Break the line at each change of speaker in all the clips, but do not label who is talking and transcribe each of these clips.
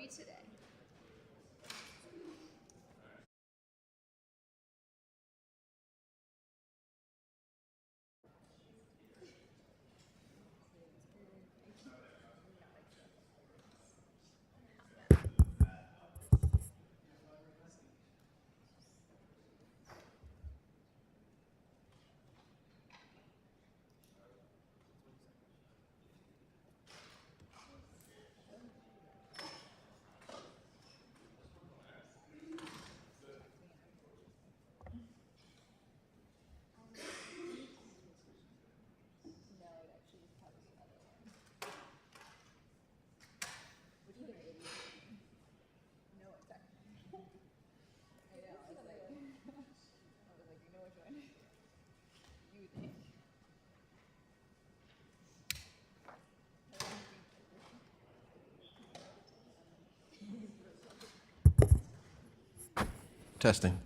you today?
Testing.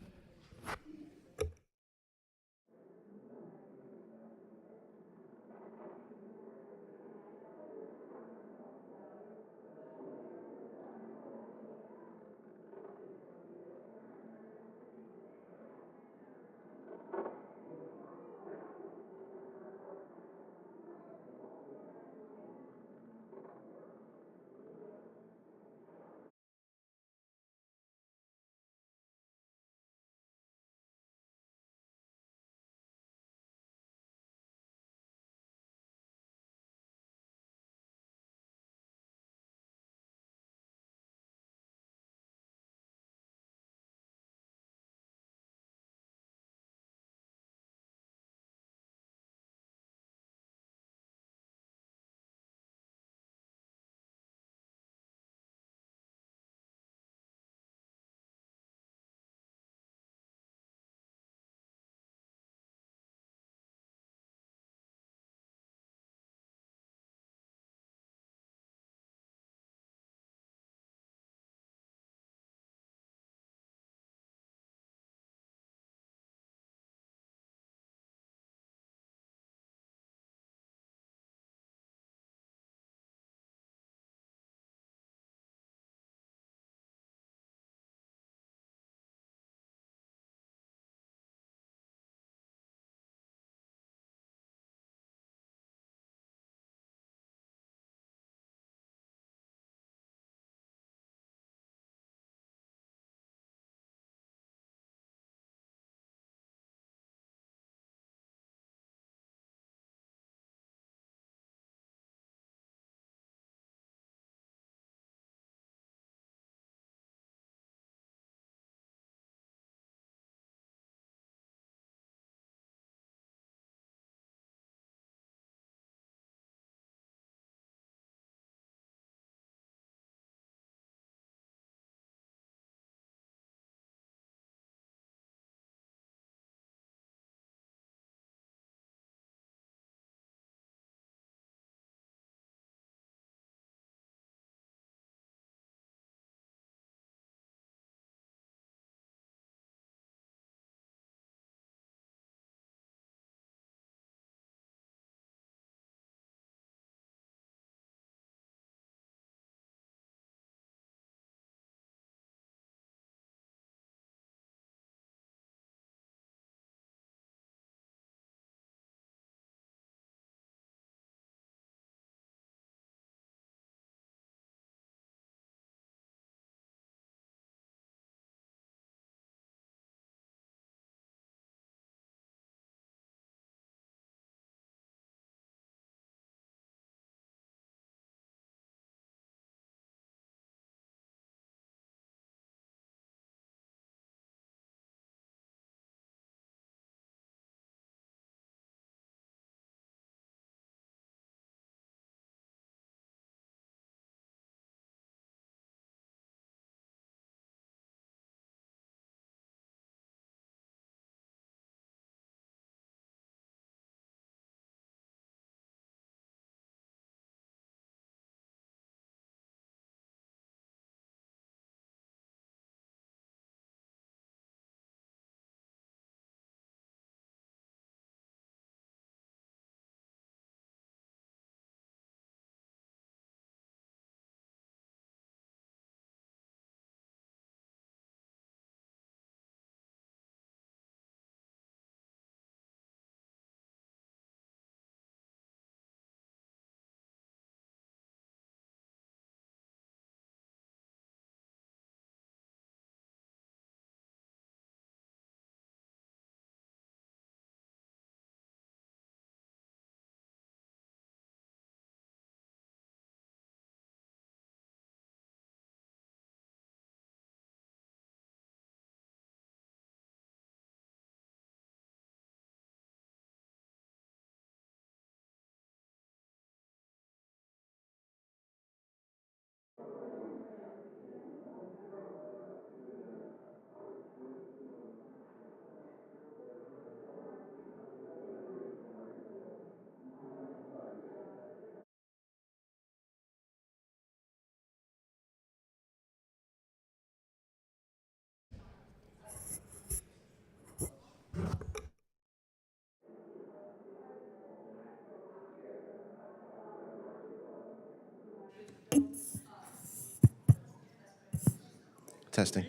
Testing.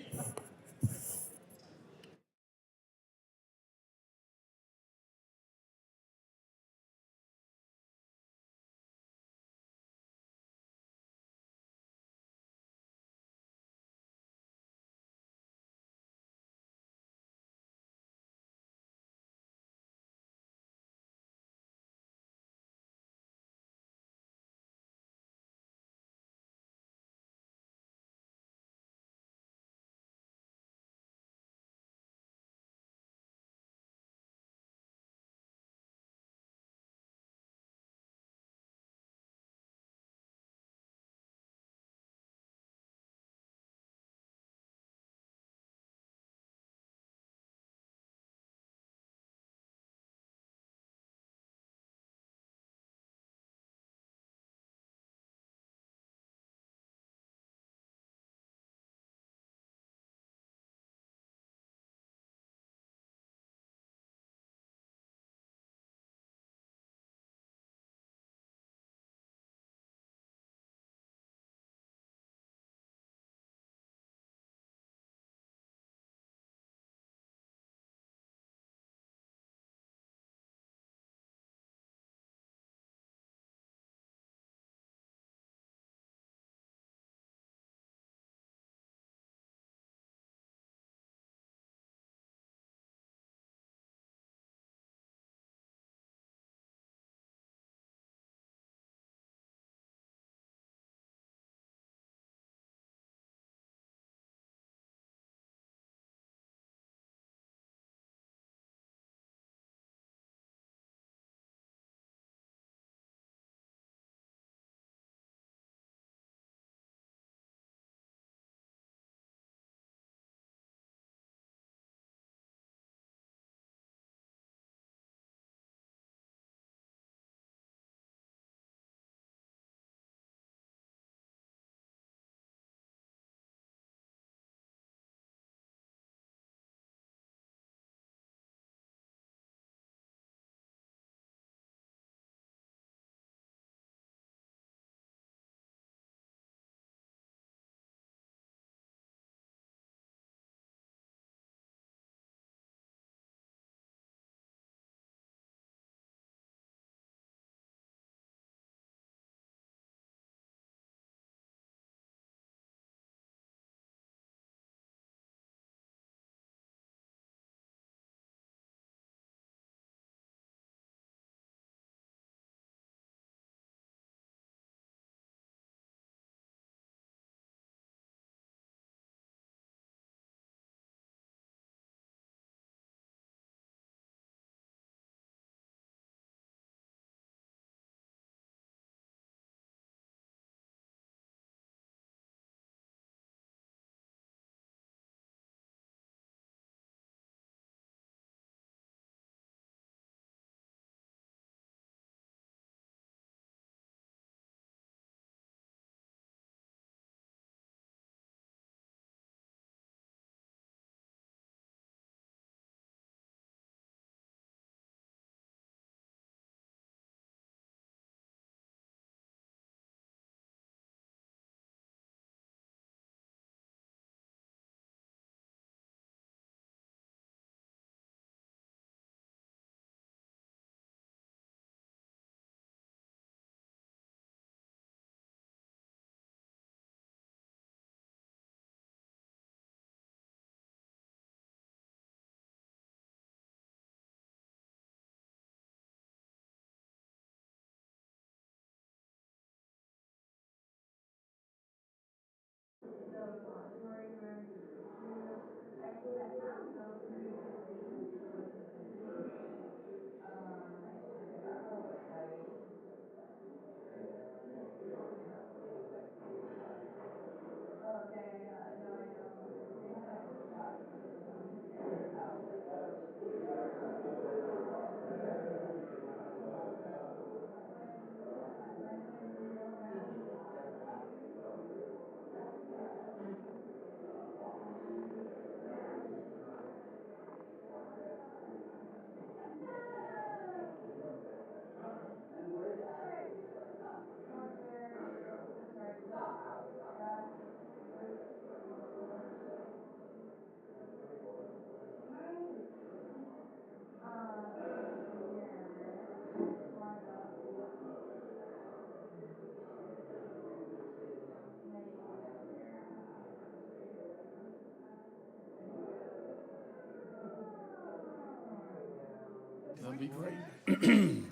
That'd be great.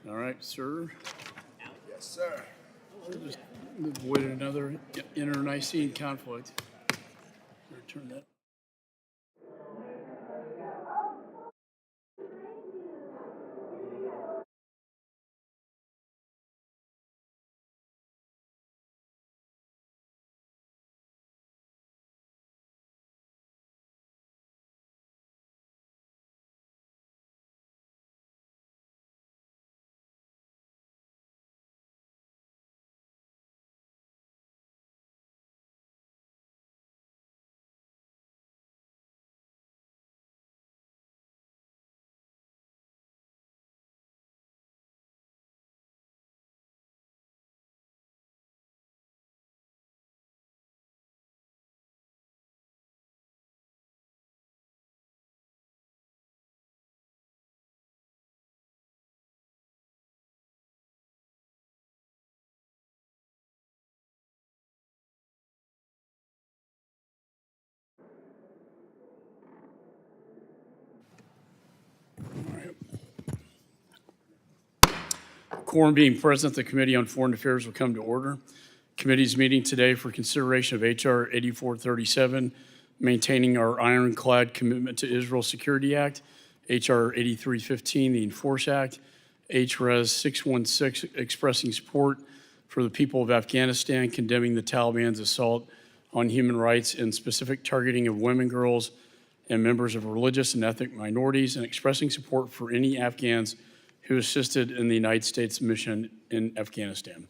All right, sir.
Yes, sir.
Just avoid another internecine conflict. Return that. Quorum being present, the Committee on Foreign Affairs will come to order. Committee's meeting today for consideration of H.R. 8437, Maintaining Our Ironclad Commitment to Israel Security Act, H.R. 8315, the Enforce Act, H.Res. 616, expressing support for the people of Afghanistan, condemning the Taliban's assault on human rights and specific targeting of women, girls, and members of religious and ethnic minorities, and expressing support for any Afghans who assisted in the United States mission in Afghanistan.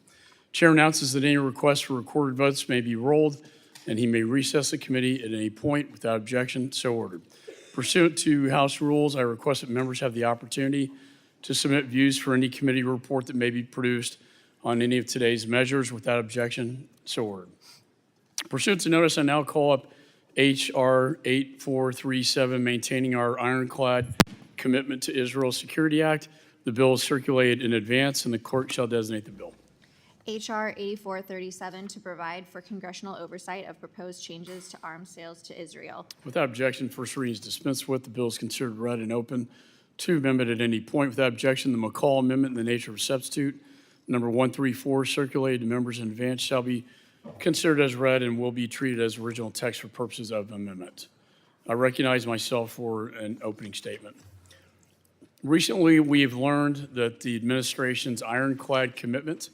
Chair announces that any requests for recorded votes may be rolled, and he may recess the committee at any point without objection. So ordered. Pursuant to House rules, I request that members have the opportunity to submit views for any committee report that may be produced on any of today's measures without objection. So ordered. Pursuant to notice, I now call up H.R. 8437, Maintaining Our Ironclad Commitment to Israel Security Act. The bill is circulated in advance, and the clerk shall designate the bill.
H.R. 8437 to provide for congressional oversight of proposed changes to arms sales to Israel.
Without objection, first reading is dispensed with. The bill is considered read and open to amendment at any point. Without objection, the McCaul amendment in the nature of a substitute, number 134, circulated to members in advance, shall be considered as read and will be treated as original text for purposes of amendment. I recognize myself for an opening statement. Recently, we have learned that the administration's ironclad commitment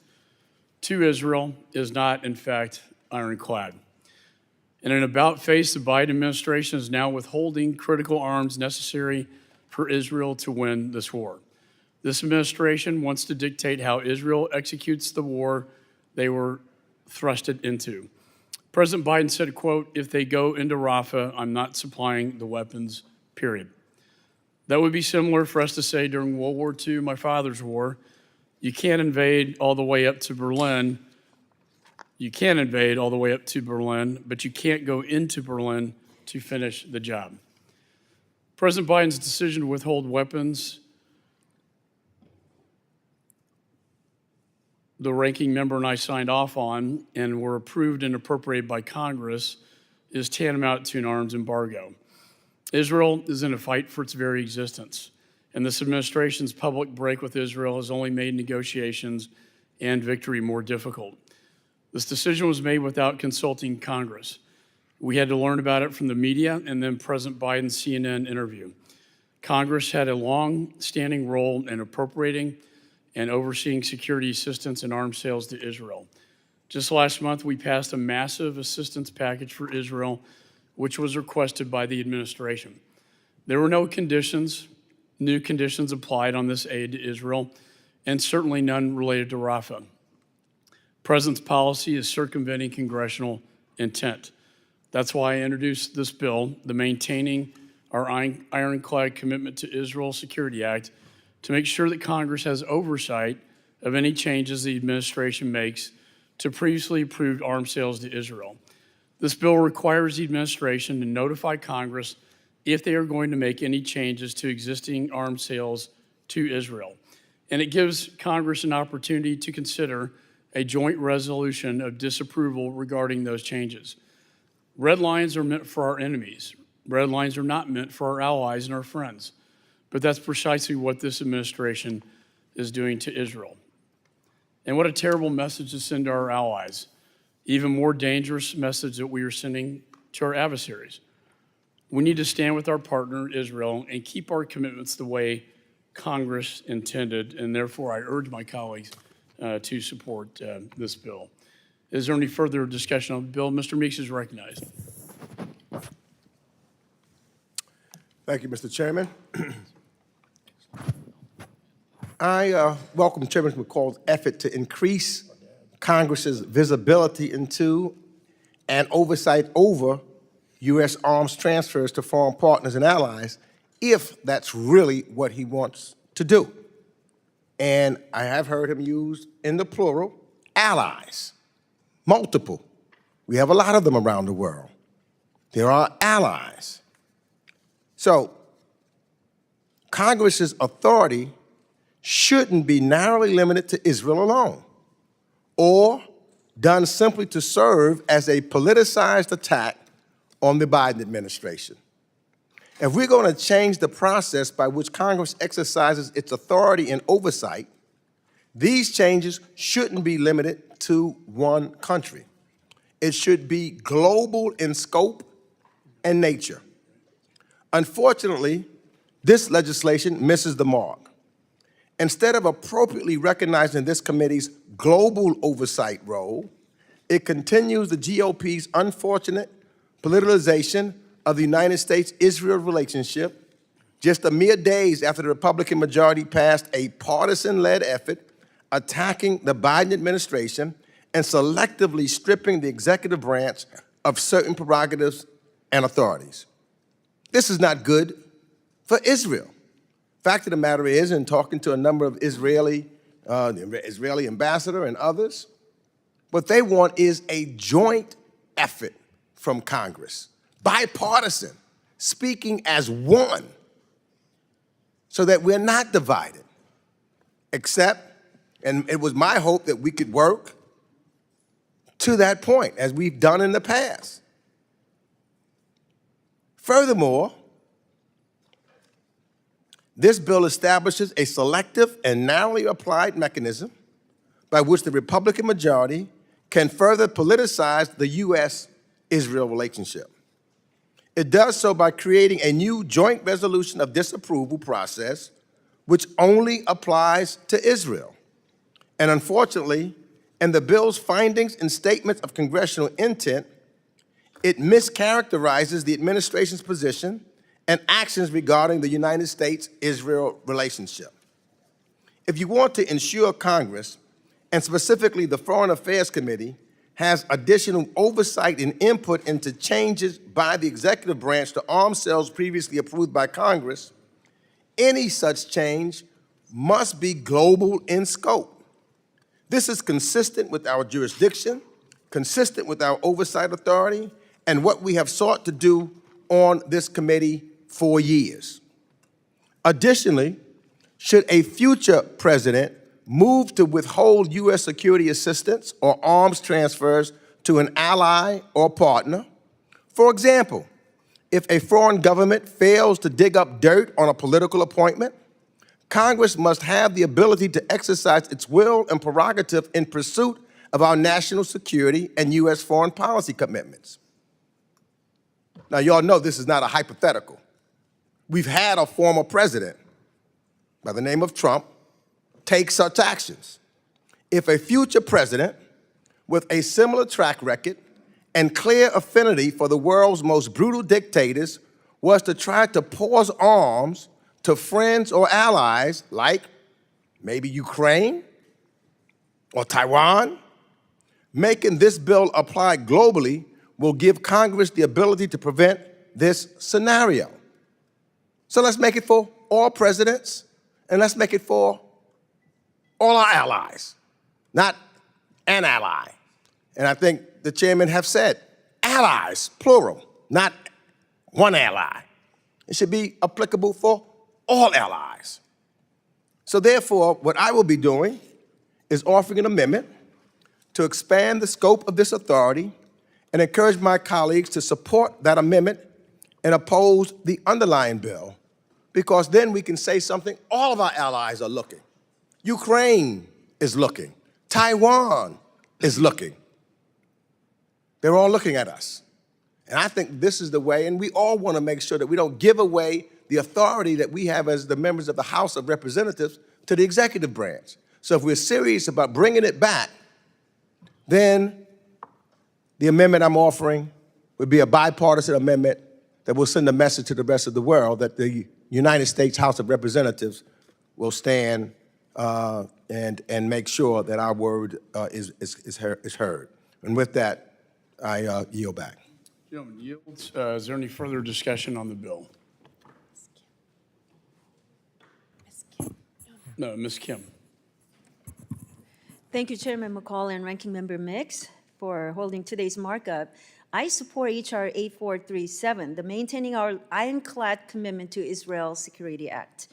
to Israel is not, in fact, ironclad. In an about-face, the Biden administration is now withholding critical arms necessary for Israel to win this war. This administration wants to dictate how Israel executes the war they were thrusted into. President Biden said, quote, "If they go into Rafah, I'm not supplying the weapons, period." That would be similar for us to say during World War II, my father's war, you can't invade all the way up to Berlin. You can invade all the way up to Berlin, but you can't go into Berlin to finish the job. President Biden's decision to withhold weapons, the ranking member and I signed off on and were approved and appropriated by Congress, is tantamount to an arms embargo. Israel is in a fight for its very existence, and this administration's public break with Israel has only made negotiations and victory more difficult. This decision was made without consulting Congress. We had to learn about it from the media and then President Biden's CNN interview. Congress had a long-standing role in appropriating and overseeing security assistance and arms sales to Israel. Just last month, we passed a massive assistance package for Israel, which was requested by the administration. There were no conditions, new conditions applied on this aid to Israel, and certainly none related to Rafah. President's policy is circumventing congressional intent. That's why I introduced this bill, the Maintaining Our Ironclad Commitment to Israel Security Act, to make sure that Congress has oversight of any changes the administration makes to previously approved arms sales to Israel. This bill requires the administration to notify Congress if they are going to make any changes to existing arms sales to Israel. And it gives Congress an opportunity to consider a joint resolution of disapproval regarding those changes. Red lines are meant for our enemies. Red lines are not meant for our allies and our friends. but that's precisely what this administration is doing to Israel. And what a terrible message to send to our allies. Even more dangerous message that we are sending to our adversaries. We need to stand with our partner, Israel, and keep our commitments the way Congress intended, and therefore I urge my colleagues to support this bill. Is there any further discussion on the bill? Mr. Meeks is recognized.
Thank you, Mr. Chairman. I welcome Chairman McCaul's effort to increase Congress's visibility into and oversight over U.S. arms transfers to foreign partners and allies, if that's really what he wants to do. And I have heard him use, in the plural, allies, multiple. We have a lot of them around the world. There are allies. So, Congress's authority shouldn't be narrowly limited to Israel alone, or done simply to serve as a politicized attack on the Biden administration. If we're going to change the process by which Congress exercises its authority and oversight, these changes shouldn't be limited to one country. It should be global in scope and nature. Unfortunately, this legislation misses the mark. Instead of appropriately recognizing this committee's global oversight role, it continues the GOP's unfortunate politicalization of the United States-Israel relationship just a mere days after the Republican majority passed a partisan-led effort attacking the Biden administration and selectively stripping the executive branch of certain prerogatives and authorities. This is not good for Israel. Fact of the matter is, in talking to a number of the Israeli ambassador and others, what they want is a joint effort from Congress, bipartisan, speaking as one, so that we're not divided, except, and it was my hope that we could work to that point, as we've done in the past. Furthermore, this bill establishes a selective and narrowly applied mechanism by which the Republican majority can further politicize the U.S.-Israel relationship. It does so by creating a new joint resolution of disapproval process which only applies to Israel. And unfortunately, in the bill's findings and statements of congressional intent, it mischaracterizes the administration's position and actions regarding the United States-Israel relationship. If you want to ensure Congress, and specifically the Foreign Affairs Committee, has additional oversight and input into changes by the executive branch to arms sales previously approved by Congress, any such change must be global in scope. This is consistent with our jurisdiction, consistent with our oversight authority, and what we have sought to do on this committee for years. Additionally, should a future president move to withhold U.S. security assistance or arms transfers to an ally or partner, for example, if a foreign government fails to dig up dirt on a political appointment, Congress must have the ability to exercise its will and prerogative in pursuit of our national security and U.S. foreign policy commitments. Now, you all know this is not a hypothetical. We've had a former president by the name of Trump take such actions. If a future president with a similar track record and clear affinity for the world's most brutal dictators was to try to pause arms to friends or allies like maybe Ukraine or Taiwan, making this bill apply globally will give Congress the ability to prevent this scenario. So let's make it for all presidents, and let's make it for all our allies, not an ally. And I think the chairman have said allies, plural, not one ally. It should be applicable for all allies. So therefore, what I will be doing is offering an amendment to expand the scope of this authority and encourage my colleagues to support that amendment and oppose the underlying bill, because then we can say something. All of our allies are looking. Ukraine is looking. Taiwan is looking. They're all looking at us. And I think this is the way, and we all want to make sure that we don't give away the authority that we have as the members of the House of Representatives to the executive branch. So if we're serious about bringing it back, then the amendment I'm offering would be a bipartisan amendment that will send a message to the rest of the world that the United States House of Representatives will stand and make sure that our word is heard. And with that, I yield back.
Gentleman yields. Is there any further discussion on the bill? No, Ms. Kim.
Thank you, Chairman McCaul and Ranking Member Mix, for holding today's markup. I support H.R. 8437, the Maintaining Our Ironclad Commitment to Israel Security Act.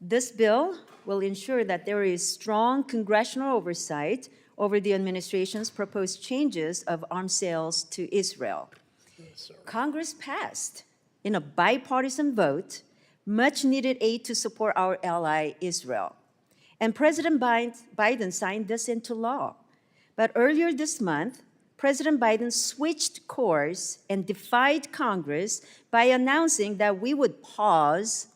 This bill will ensure that there is strong congressional oversight over the administration's proposed changes of arms sales to Israel. Congress passed, in a bipartisan vote, much-needed aid to support our ally, Israel. And President Biden signed this into law. But earlier this month, President Biden switched course and defied Congress by announcing that we would pause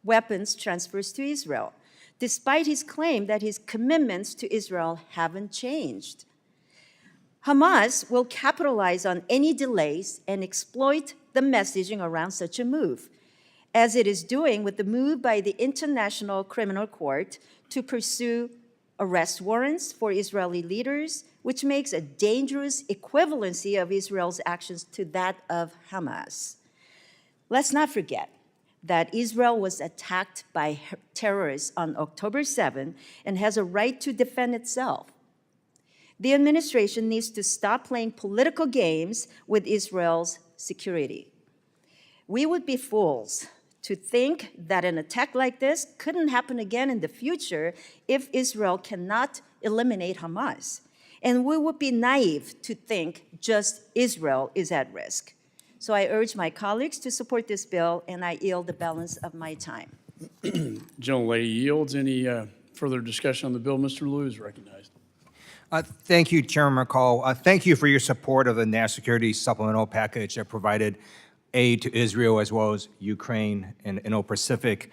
weapons transfers to Israel, despite his claim that his commitments to Israel haven't changed. Hamas will capitalize on any delays and exploit the messaging around such a move, as it is doing with the move by the International Criminal Court to pursue arrest warrants for Israeli leaders, which makes a dangerous equivalency of Israel's actions to that of Hamas. Let's not forget that Israel was attacked by terrorists on October 7 and has a right to defend itself. The administration needs to stop playing political games with Israel's security. We would be fools to think that an attack like this couldn't happen again in the future if Israel cannot eliminate Hamas. And we would be naive to think just Israel is at risk. So I urge my colleagues to support this bill, and I yield the balance of my time.
Gentlelady yields. Any further discussion on the bill? Mr. Liu is recognized.
Thank you, Chairman McCaul. Thank you for your support of the national security supplemental package that provided aid to Israel as well as Ukraine and Indo-Pacific.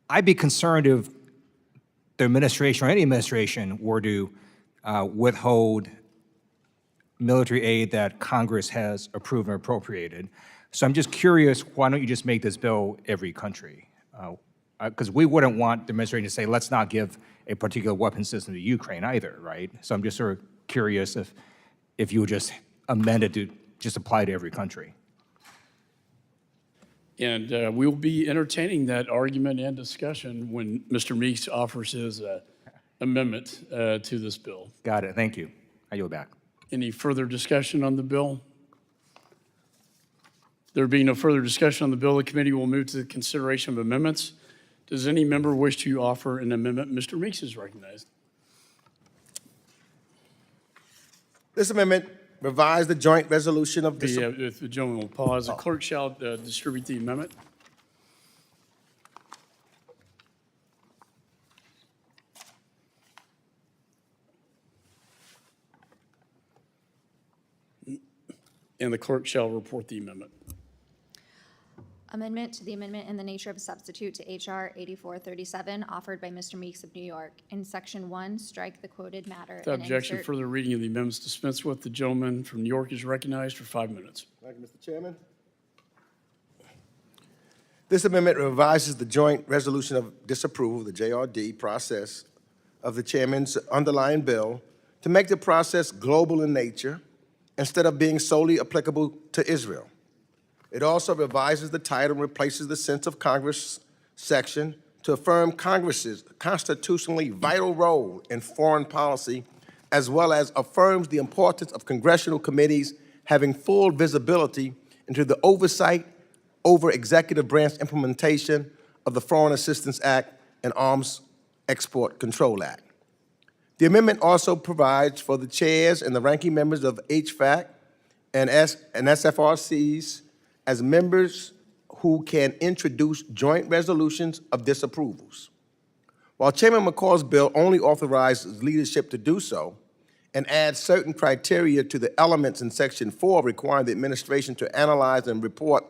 I'd be concerned if the administration or any administration were to withhold military aid that Congress has approved and appropriated. So I'm just curious, why don't you just make this bill every country? Because we wouldn't want the administration to say, let's not give a particular weapon system to Ukraine either, right? So I'm just sort of curious if you would just amend it to just apply to every country.
And we'll be entertaining that argument and discussion when Mr. Meeks offers his amendment to this bill.
Got it. Thank you. I yield back.
Any further discussion on the bill? There being no further discussion on the bill, the committee will move to the consideration of amendments. Does any member wish to offer an amendment? Mr. Meeks is recognized.
This amendment revised the joint resolution of
If the gentleman will pause, the clerk shall distribute the amendment. And the clerk shall report the amendment.
Amendment to the amendment in the nature of a substitute to H.R. 8437, offered by Mr. Meeks of New York. In Section 1, strike the quoted matter.
Without objection,
insert-
further reading of the amendments dispensed with. The gentleman from New York is recognized for 5 minutes.
Thank you, Mr. Chairman. This amendment revises the joint resolution of disapproval, the JRD process of the chairman's underlying bill to make the process global in nature instead of being solely applicable to Israel. It also revises the title and replaces the sense of Congress section to affirm Congress's constitutionally vital role in foreign policy, as well as affirms the importance of congressional committees having full visibility into the oversight over executive branch implementation of the Foreign Assistance Act and Arms Export Control Act. The amendment also provides for the chairs and the ranking members of HVAC and SFRCs as members who can introduce joint resolutions of disapprovals. While Chairman McCaul's bill only authorizes leadership to do so and adds certain criteria to the elements in Section 4 requiring the administration to analyze and report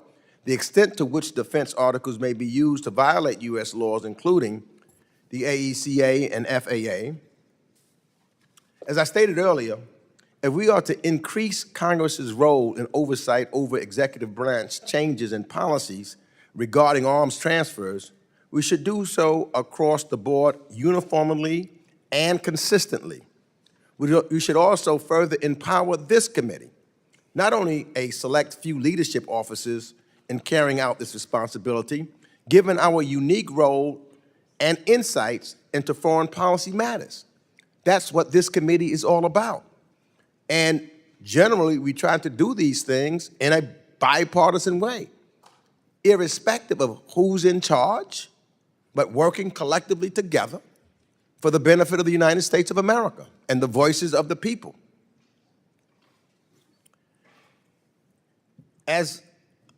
the extent to which defense articles may be used to violate U.S. laws, including the AECA and FAA. As I stated earlier, if we are to increase Congress's role in oversight over executive branch changes and policies regarding arms transfers, we should do so across the board uniformly and consistently. We should also further empower this committee, not only a select few leadership officers in carrying out this responsibility, given our unique role and insights into foreign policy matters. That's what this committee is all about. And generally, we try to do these things in a bipartisan way, irrespective of who's in charge, but working collectively together for the benefit of the United States of America and the voices of the people. As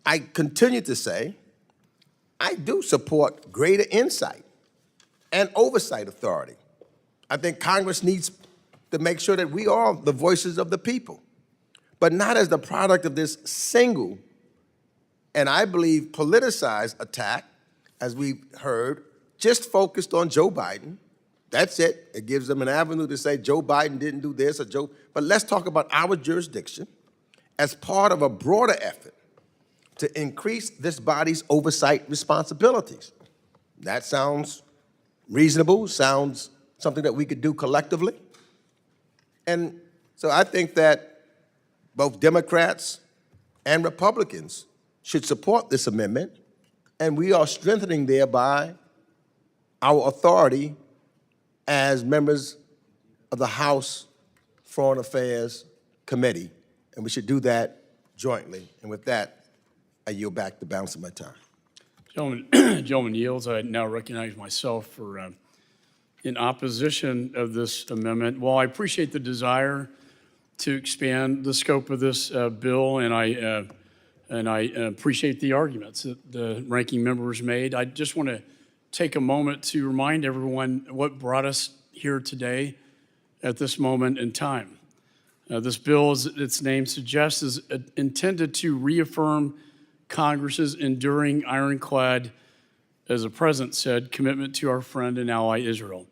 I continue to say, I do support greater insight and oversight authority. I think Congress needs to make sure that we are the voices of the people, but not as the product of this single, and I believe politicized attack, as we've heard, just focused on Joe Biden. That's it. It gives them an avenue to say Joe Biden didn't do this or Joe, but let's talk about our jurisdiction as part of a broader effort to increase this body's oversight responsibilities. That sounds reasonable, sounds something that we could do collectively. And so I think that both Democrats and Republicans should support this amendment, and we are strengthening thereby our authority as members of the House Foreign Affairs Committee, and we should do that jointly. And with that, I yield back the balance of my time.
Gentleman yields. I now recognize myself for in opposition of this amendment. While I appreciate the desire to expand the scope of this bill, and I appreciate the arguments that the ranking members made, I just want to take a moment to remind everyone what brought us here today at this moment in time. This bill, as its name suggests, is intended to reaffirm Congress's enduring ironclad, as the President said, commitment to our friend and ally Israel.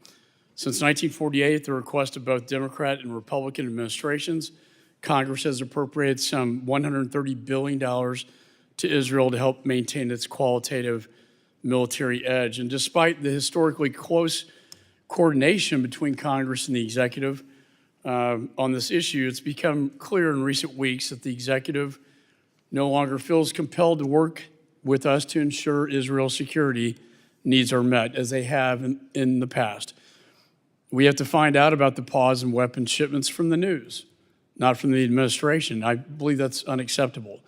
Since 1948, at the request of both Democrat and Republican administrations, Congress has appropriated some $130 billion to Israel to help maintain its qualitative military edge. And despite the historically close coordination between Congress and the executive on this issue, it's become clear in recent weeks that the executive no longer feels compelled to work with us to ensure Israel's security needs are met, as they have in the past. We have to find out about the pause in weapons shipments from the news, not from the administration. I believe that's unacceptable.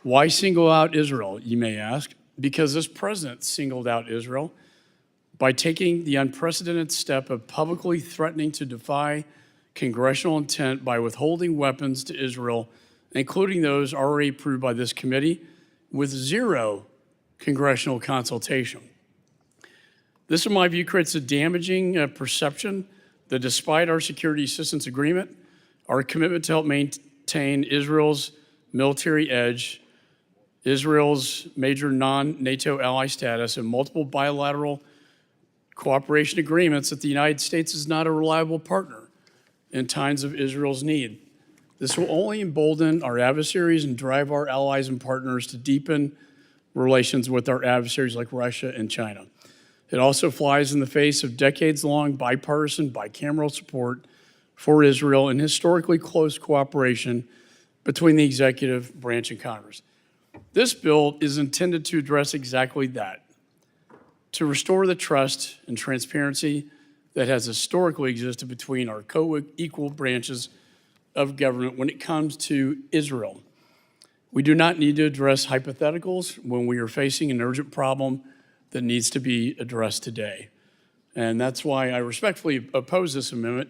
Why single out Israel, you may ask? Because this president singled out Israel by taking the unprecedented step of publicly threatening to defy congressional intent by withholding weapons to Israel, including those already approved by this committee, with zero congressional consultation. This, in my view, creates a damaging perception that despite our security assistance agreement, our commitment to help maintain Israel's military edge, Israel's major non-NATO ally status, and multiple bilateral cooperation agreements, that the United States is not a reliable partner in times of Israel's need. This will only embolden our adversaries and drive our allies and partners to deepen relations with our adversaries like Russia and China. It also flies in the face of decades-long bipartisan, bicameral support for Israel and historically close cooperation between the executive branch and Congress. This bill is intended to address exactly that, to restore the trust and transparency that has historically existed between our co-equal branches of government when it comes to Israel. We do not need to address hypotheticals when we are facing an urgent problem that needs to be addressed today. And that's why I respectfully oppose this amendment,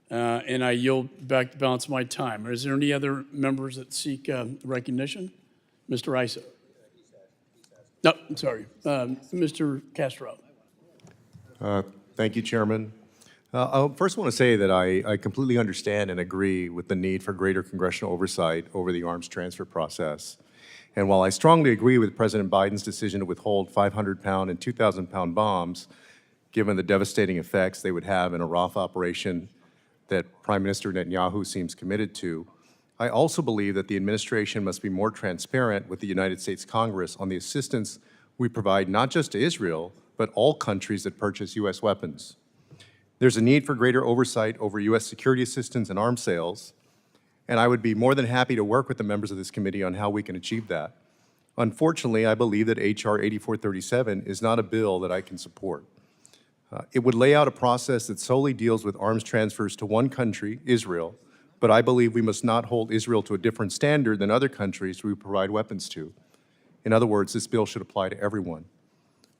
and I yield back the balance of my time. Is there any other members that seek recognition? Mr. Issa. No, I'm sorry. Mr. Castro.
Thank you, Chairman. I first want to say that I completely understand and agree with the need for greater congressional oversight over the arms transfer process. And while I strongly agree with President Biden's decision to withhold 500-pound and 2,000-pound bombs, given the devastating effects they would have in a Rafah operation that Prime Minister Netanyahu seems committed to, I also believe that the administration must be more transparent with the United States Congress on the assistance we provide not just to Israel, but all countries that purchase U.S. weapons. There's a need for greater oversight over U.S. security assistance and arms sales, and I would be more than happy to work with the members of this committee on how we can achieve that. Unfortunately, I believe that H.R. 8437 is not a bill that I can support. It would lay out a process that solely deals with arms transfers to one country, Israel, but I believe we must not hold Israel to a different standard than other countries we provide weapons to. In other words, this bill should apply to everyone.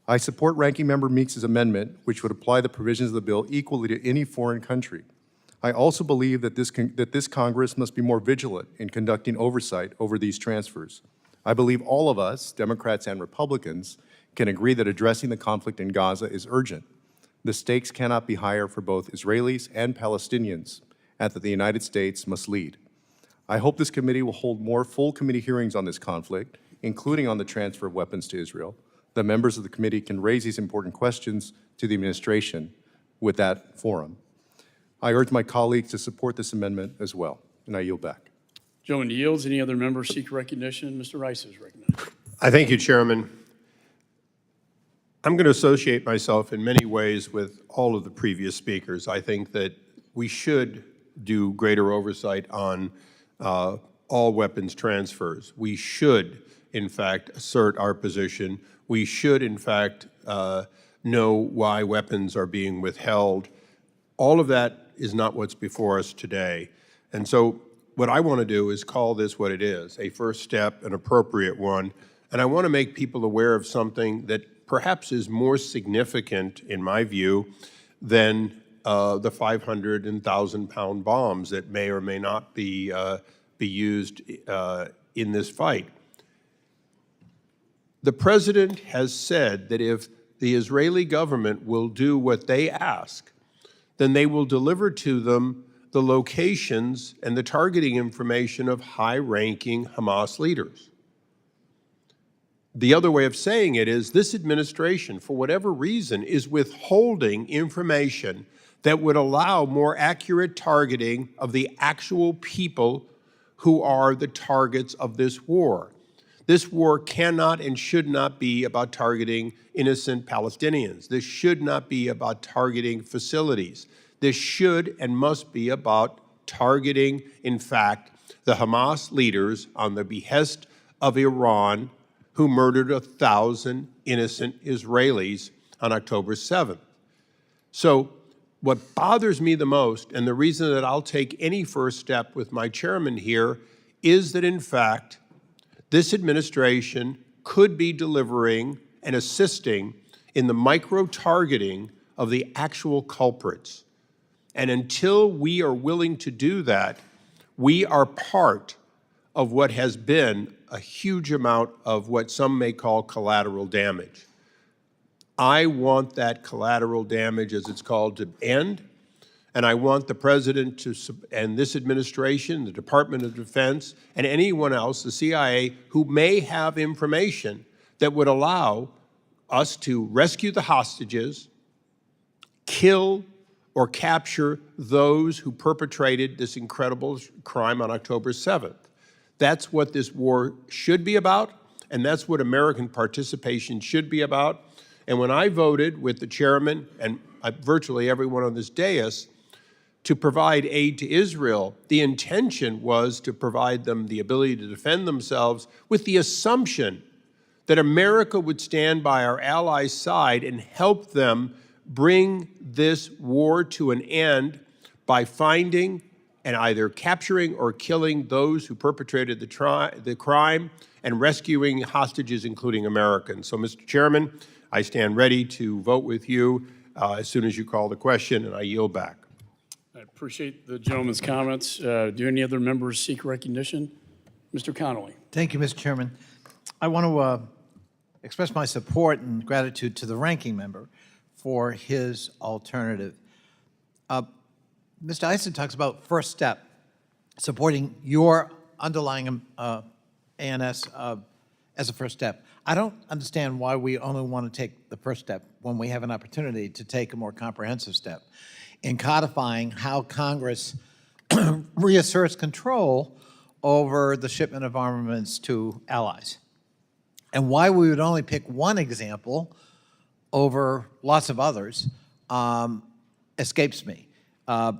I support Ranking Member Meeks' amendment, which would apply the provisions of the bill equally to any foreign country. I also believe that this Congress must be more vigilant in conducting oversight over these transfers. I believe all of us, Democrats and Republicans, can agree that addressing the conflict in Gaza is urgent. The stakes cannot be higher for both Israelis and Palestinians, and that the United States must lead. I hope this committee will hold more full committee hearings on this conflict, including on the transfer of weapons to Israel. The members of the committee can raise these important questions to the administration with that forum. I urge my colleagues to support this amendment as well, and I yield back.
Gentleman yields. Any other members seek recognition? Mr. Rice is recognized.
I thank you, Chairman. I'm going to associate myself in many ways with all of the previous speakers. I think that we should do greater oversight on all weapons transfers. We should, in fact, assert our position. We should, in fact, know why weapons are being withheld. All of that is not what's before us today. And so what I want to do is call this what it is, a first step, an appropriate one. And I want to make people aware of something that perhaps is more significant, in my view, than the 500 and 1,000-pound bombs that may or may not be used in this fight. The President has said that if the Israeli government will do what they ask, then they will deliver to them the locations and the targeting information of high-ranking Hamas leaders. The other way of saying it is this administration, for whatever reason, is withholding information that would allow more accurate targeting of the actual people who are the targets of this war. This war cannot and should not be about targeting innocent Palestinians. This should not be about targeting facilities. This should and must be about targeting, in fact, the Hamas leaders on the behest of Iran, who murdered 1,000 innocent Israelis on October 7th. So what bothers me the most, and the reason that I'll take any first step with my chairman here, is that, in fact, this administration could be delivering and assisting in the micro-targeting of the actual culprits. And until we are willing to do that, we are part of what has been a huge amount of what some may call collateral damage. I want that collateral damage, as it's called, to end, and I want the President to, and this administration, the Department of Defense, and anyone else, the CIA, who may have information that would allow us to rescue the hostages, kill or capture those who perpetrated this incredible crime on October 7th. That's what this war should be about, and that's what American participation should be about. And when I voted with the chairman and virtually everyone on this dais to provide aid to Israel, the intention was to provide them the ability to defend themselves with the assumption that America would stand by our allies' side and help them bring this war to an end by finding and either capturing or killing those who perpetrated the crime and rescuing hostages, including Americans. So, Mr. Chairman, I stand ready to vote with you as soon as you call the question, and I yield back.
I appreciate the gentleman's comments. Do any other members seek recognition? Mr. Connolly.
Thank you, Mr. Chairman. I want to express my support and gratitude to the ranking member for his alternative. Mr. Eisen talks about first step, supporting your underlying ANS as a first step. I don't understand why we only want to take the first step when we have an opportunity to take a more comprehensive step in codifying how Congress reasserts control over the shipment of armaments to allies. And why we would only pick one example over lots of others escapes me. And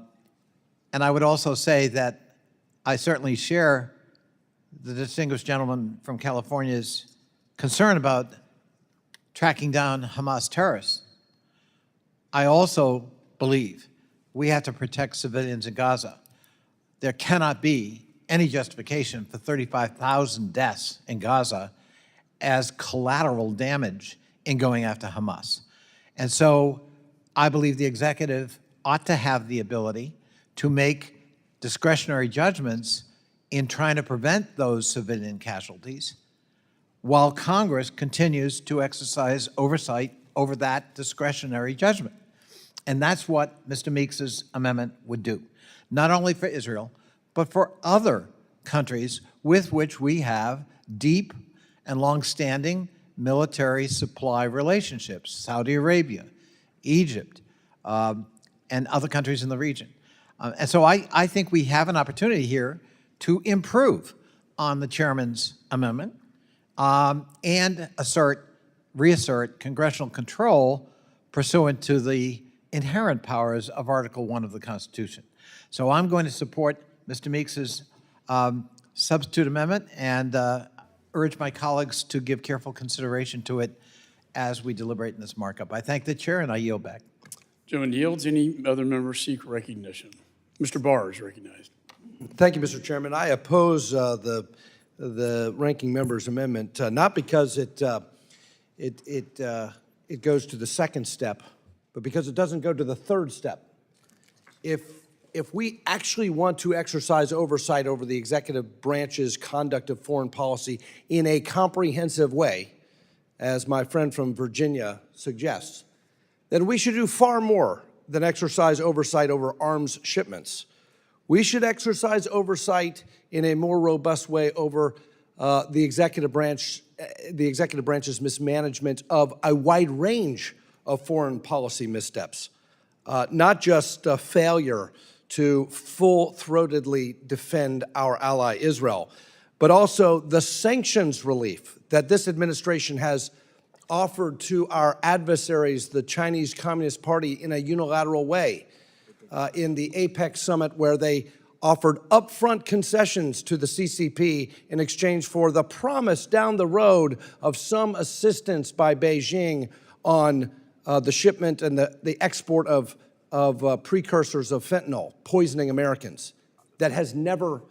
I would also say that I certainly share the distinguished gentleman from California's concern about tracking down Hamas terrorists. I also believe we have to protect civilians in Gaza. There cannot be any justification for 35,000 deaths in Gaza as collateral damage in going after Hamas. And so I believe the executive ought to have the ability to make discretionary judgments in trying to prevent those civilian casualties while Congress continues to exercise oversight over that discretionary judgment. And that's what Mr. Meeks's amendment would do, not only for Israel, but for other countries with which we have deep and long-standing military supply relationships, Saudi Arabia, Egypt, and other countries in the region. And so I think we have an opportunity here to improve on the chairman's amendment and reassert congressional control pursuant to the inherent powers of Article 1 of the Constitution. So I'm going to support Mr. Meeks's substitute amendment and urge my colleagues to give careful consideration to it as we deliberate in this markup. I thank the chair and I yield back.
Gentleman yields. Any other members seek recognition? Mr. Barr is recognized.
Thank you, Mr. Chairman. I oppose the ranking member's amendment, not because it goes to the second step, but because it doesn't go to the third step. If we actually want to exercise oversight over the executive branch's conduct of foreign policy in a comprehensive way, as my friend from Virginia suggests, then we should do far more than exercise oversight over arms shipments. We should exercise oversight in a more robust way over the executive branch's mismanagement of a wide range of foreign policy missteps, not just a failure to full-throatedly defend our ally Israel, but also the sanctions relief that this administration has offered to our adversaries, the Chinese Communist Party, in a unilateral way. In the APEC summit, where they offered upfront concessions to the CCP in exchange for the promise down the road of some assistance by Beijing on the shipment and the export of precursors of fentanyl, poisoning Americans. That has never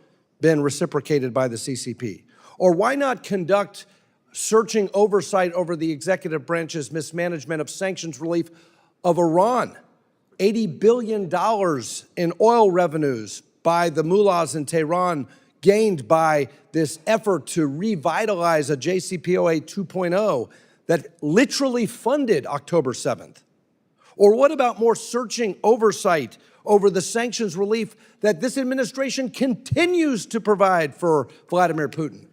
been reciprocated by the CCP. Or why not conduct searching oversight over the executive branch's mismanagement of sanctions relief of Iran? $80 billion in oil revenues by the mullahs in Tehran gained by this effort to revitalize a JCPOA 2.0 that literally funded October 7th. Or what about more searching oversight over the sanctions relief that this administration continues to provide for Vladimir Putin,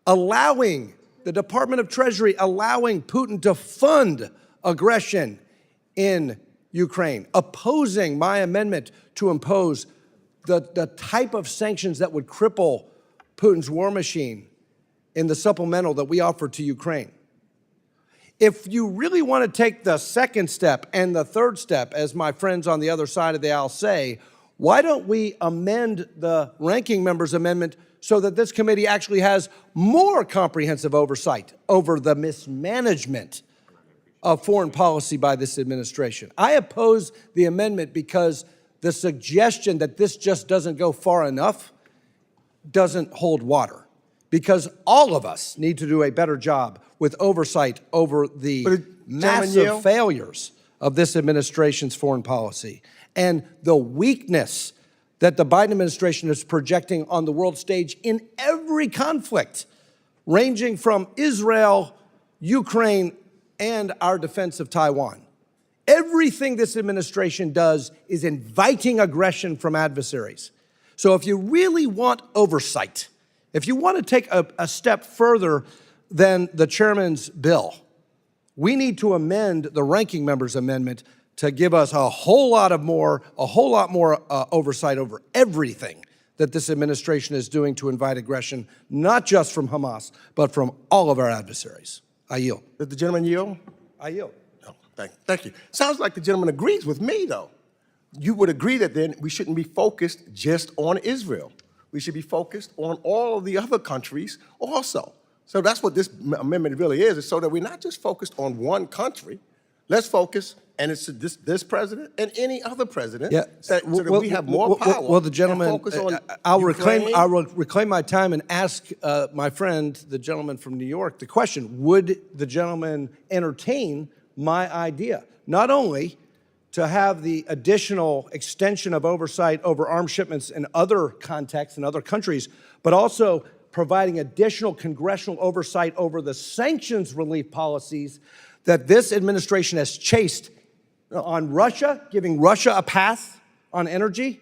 allowing the Department of Treasury, allowing Putin to fund aggression in Ukraine, opposing my amendment to impose the type of sanctions that would cripple Putin's war machine in the supplemental that we offered to Ukraine. If you really want to take the second step and the third step, as my friends on the other side of the aisle say, why don't we amend the ranking member's amendment so that this committee actually has more comprehensive oversight over the mismanagement of foreign policy by this administration? I oppose the amendment because the suggestion that this just doesn't go far enough doesn't hold water, because all of us need to do a better job with oversight over the massive failures of this administration's foreign policy and the weakness that the Biden administration is projecting on the world stage in every conflict, ranging from Israel Ukraine, and our defense of Taiwan. Everything this administration does is inviting aggression from adversaries. So if you really want oversight, if you want to take a step further than the chairman's bill, we need to amend the ranking member's amendment to give us a whole lot more oversight over everything that this administration is doing to invite aggression, not just from Hamas, but from all of our adversaries. I yield.
Does the gentleman yield?
I yield.
No, thank you. Sounds like the gentleman agrees with me, though. You would agree that then we shouldn't be focused just on Israel. We should be focused on all of the other countries also. So that's what this amendment really is so that we're not just focused on one country. Let's focus, and it's this president and any other president, so that we have more power.
Well, the gentleman, I'll reclaim my time and ask my friend, the gentleman from New York, the question: would the gentleman entertain my idea, not only to have the additional extension of oversight over arms shipments in other contexts in other countries, but also providing additional congressional oversight over the sanctions relief policies that this administration has chased on Russia, giving Russia a pass on energy,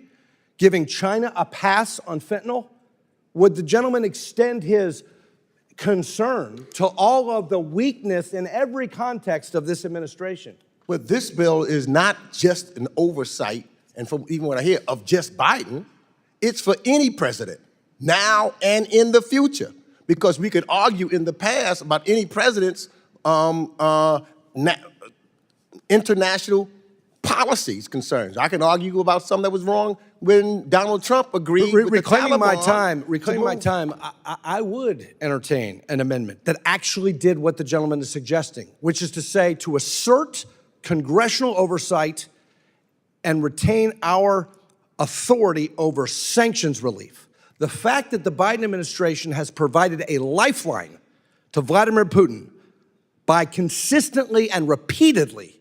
giving China a pass on fentanyl? Would the gentleman extend his concern to all of the weakness in every context of this administration?
But this bill is not just an oversight, and from even what I hear, of just Biden. It's for any president, now and in the future. Because we could argue in the past about any president's international policies concerns. I can argue about something that was wrong when Donald Trump agreed with the Taliban.
Reclaiming my time, I would entertain an amendment that actually did what the gentleman is suggesting, which is to say, to assert congressional oversight and retain our authority over sanctions relief. The fact that the Biden administration has provided a lifeline to Vladimir Putin by consistently and repeatedly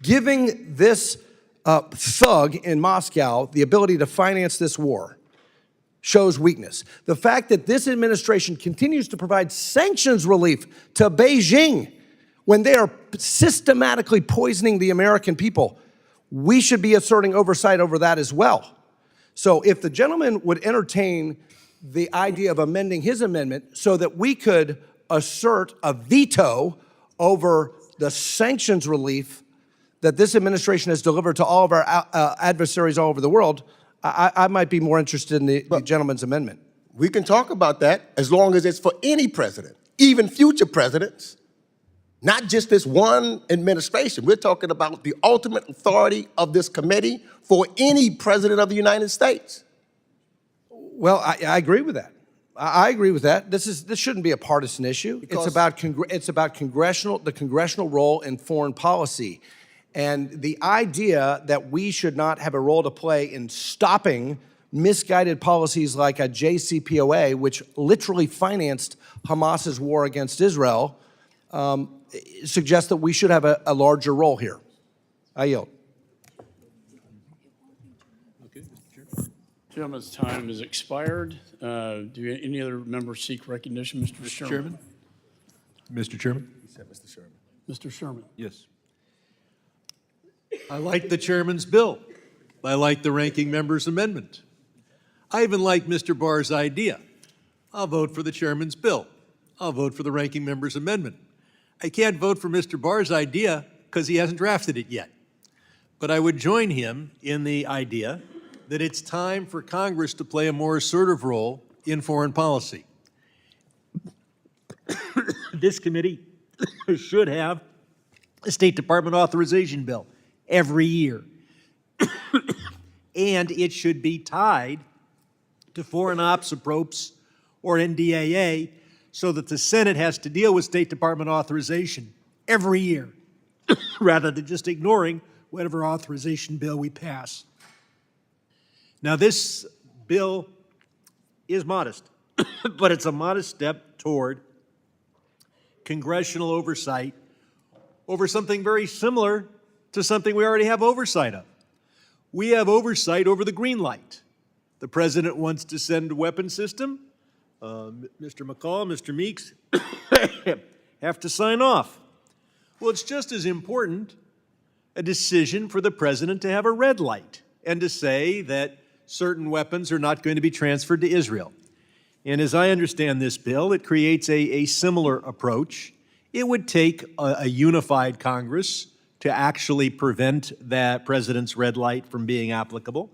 giving this thug in Moscow the ability to finance this war shows weakness. The fact that this administration continues to provide sanctions relief to Beijing when they are systematically poisoning the American people, we should be asserting oversight over that as well. So if the gentleman would entertain the idea of amending his amendment so that we could assert a veto over the sanctions relief that this administration has delivered to all of our adversaries all over the world, I might be more interested in the gentleman's amendment.
We can talk about that as long as it's for any president, even future presidents, not just this one administration. We're talking about the ultimate authority of this committee for any president of the United States.
Well, I agree with that. I agree with that. This shouldn't be a partisan issue. It's about the congressional role in foreign policy. And the idea that we should not have a role to play in stopping misguided policies like a JCPOA, which literally financed Hamas's war against Israel, suggests that we should have a larger role here. I yield.
Okay, Mr. Chair. Gentleman's time has expired. Do any other members seek recognition, Mr. Sherman?
Mr. Chairman?
He said Mr. Sherman.
Mr. Sherman.
Yes. I like the chairman's bill. I like the ranking member's amendment. I even like Mr. Barr's idea. I'll vote for the chairman's bill. I'll vote for the ranking member's amendment. I can't vote for Mr. Barr's idea because he hasn't drafted it yet. But I would join him in the idea that it's time for Congress to play a more assertive role in foreign policy. This committee should have a State Department authorization bill every year. And it should be tied to foreign ops approps or NDAA so that the Senate has to deal with State Department authorization every year rather than just ignoring whatever authorization bill we pass. Now, this bill is modest, but it's a modest step toward congressional oversight over something very similar to something we already have oversight of. We have oversight over the green light. The president wants to send a weapon system. Mr. McCaul, Mr. Meeks have to sign off. Well, it's just as important a decision for the president to have a red light and to say that certain weapons are not going to be transferred to Israel. And as I understand this bill, it creates a similar approach. It would take a unified Congress to actually prevent that president's red light from being applicable.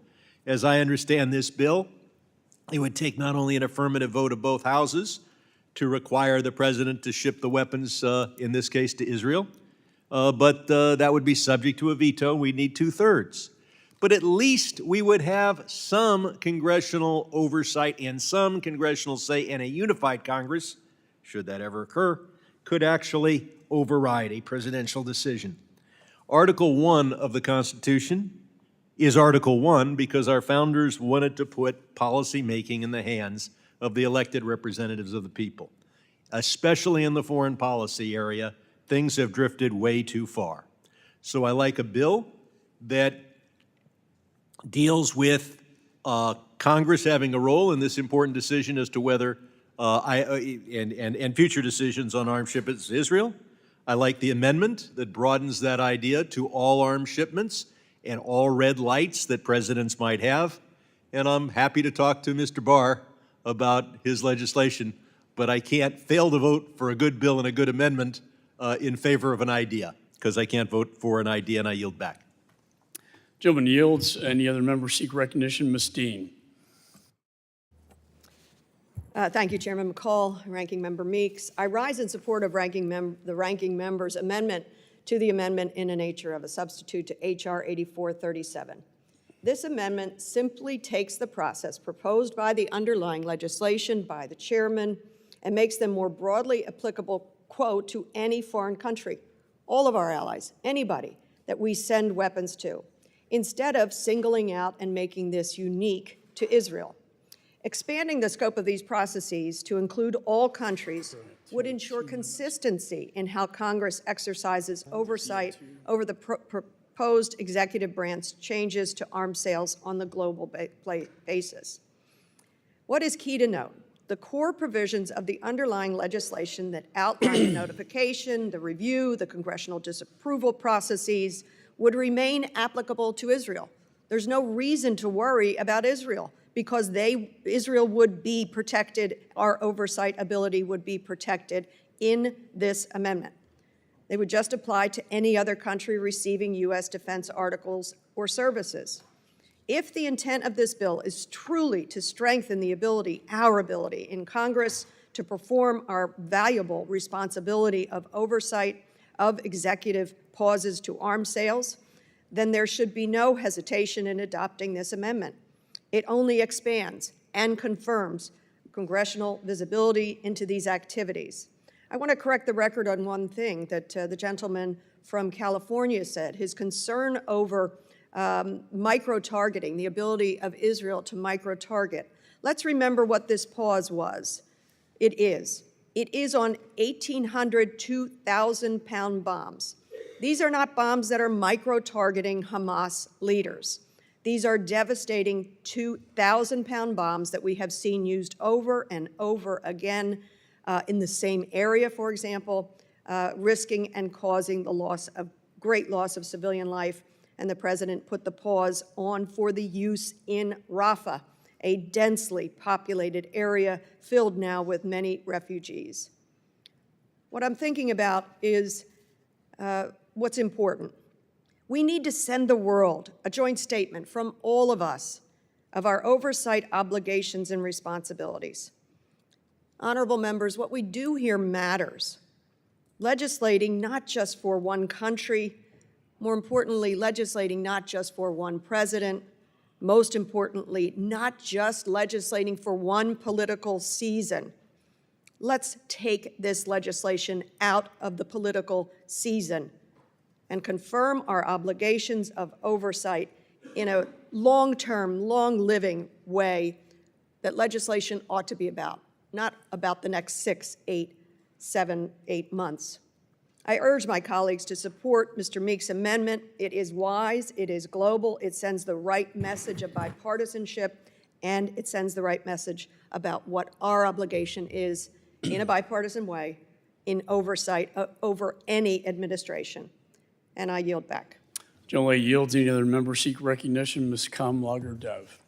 As I understand this bill, it would take not only an affirmative vote of both houses to require the president to ship the weapons, in this case to Israel, but that would be subject to a veto. We'd need 2/3. But at least we would have some congressional oversight and some congressional say, and a unified Congress, should that ever occur, could actually override a presidential decision. Article 1 of the Constitution is Article 1 because our founders wanted to put policy making in the hands of the elected representatives of the people. Especially in the foreign policy area, things have drifted way too far. So I like a bill that deals with Congress having a role in this important decision as to whether, and future decisions on arms shipments to Israel. I like the amendment that broadens that idea to all arms shipments and all red lights that presidents might have. And I'm happy to talk to Mr. Barr about his legislation, but I can't fail to vote for a good bill and a good amendment in favor of an idea, because I can't vote for an idea, and I yield back.
Gentleman yields. Any other members seek recognition? Ms. Dean.
Thank you, Chairman McCaul, Ranking Member Meeks. I rise in support of the ranking member's amendment to the amendment in the nature of a substitute to H.R. 8437. This amendment simply takes the process proposed by the underlying legislation by the chairman and makes them more broadly applicable, quote, to any foreign country, all of our allies, anybody that we send weapons to, instead of singling out and making this unique to Israel. Expanding the scope of these processes to include all countries would ensure consistency in how Congress exercises oversight over the proposed executive branch changes to arms sales on the global basis. What is key to note? The core provisions of the underlying legislation that outline the notification, the review, the congressional disapproval processes would remain applicable to Israel. There's no reason to worry about Israel because Israel would be protected, our oversight ability would be protected in this amendment. They would just apply to any other country receiving U.S. defense articles or services. If the intent of this bill is truly to strengthen the ability, our ability in Congress to perform our valuable responsibility of oversight of executive pauses to arms sales, then there should be no hesitation in adopting this amendment. It only expands and confirms congressional visibility into these activities. I want to correct the record on one thing that the gentleman from California said. His concern over micro-targeting, the ability of Israel to micro-target. Let's remember what this pause was. It is on 1,800, 2,000-pound bombs. These are not bombs that are micro-targeting Hamas leaders. These are devastating 2,000-pound bombs that we have seen used over and over again in the same area, for example, risking and causing the great loss of civilian life. And the president put the pause on for the use in Rafah, a densely populated area filled now with many refugees. What I'm thinking about is what's important. We need to send the world a joint statement from all of us of our oversight obligations and responsibilities. Honorable members, what we do here matters. Legislating not just for one country, more importantly, legislating not just for one president, most importantly, not just legislating for one political season. Let's take this legislation out of the political season and confirm our obligations of oversight in a long-term, long-living way that legislation ought to be about, not about the next 6, 8, 7, 8 months. I urge my colleagues to support Mr. Meeks' amendment. It is wise, it is global, it sends the right message of bipartisanship, and it sends the right message about what our obligation is in a bipartisan way in oversight over any administration. And I yield back.
Generally yields. Any other member seek recognition? Ms. Kamlager-Dove.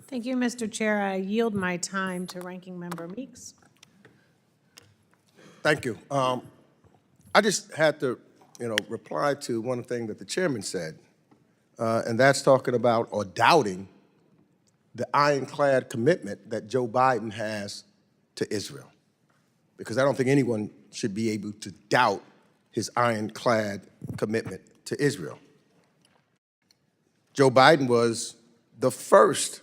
Thank you, Mr. Chair. I yield my time to Ranking Member Meeks.
Thank you. I just had to, reply to one thing that the chairman said, and that's talking about or doubting the ironclad commitment that Joe Biden has to Israel. Because I don't think anyone should be able to doubt his ironclad commitment to Israel. Joe Biden was the first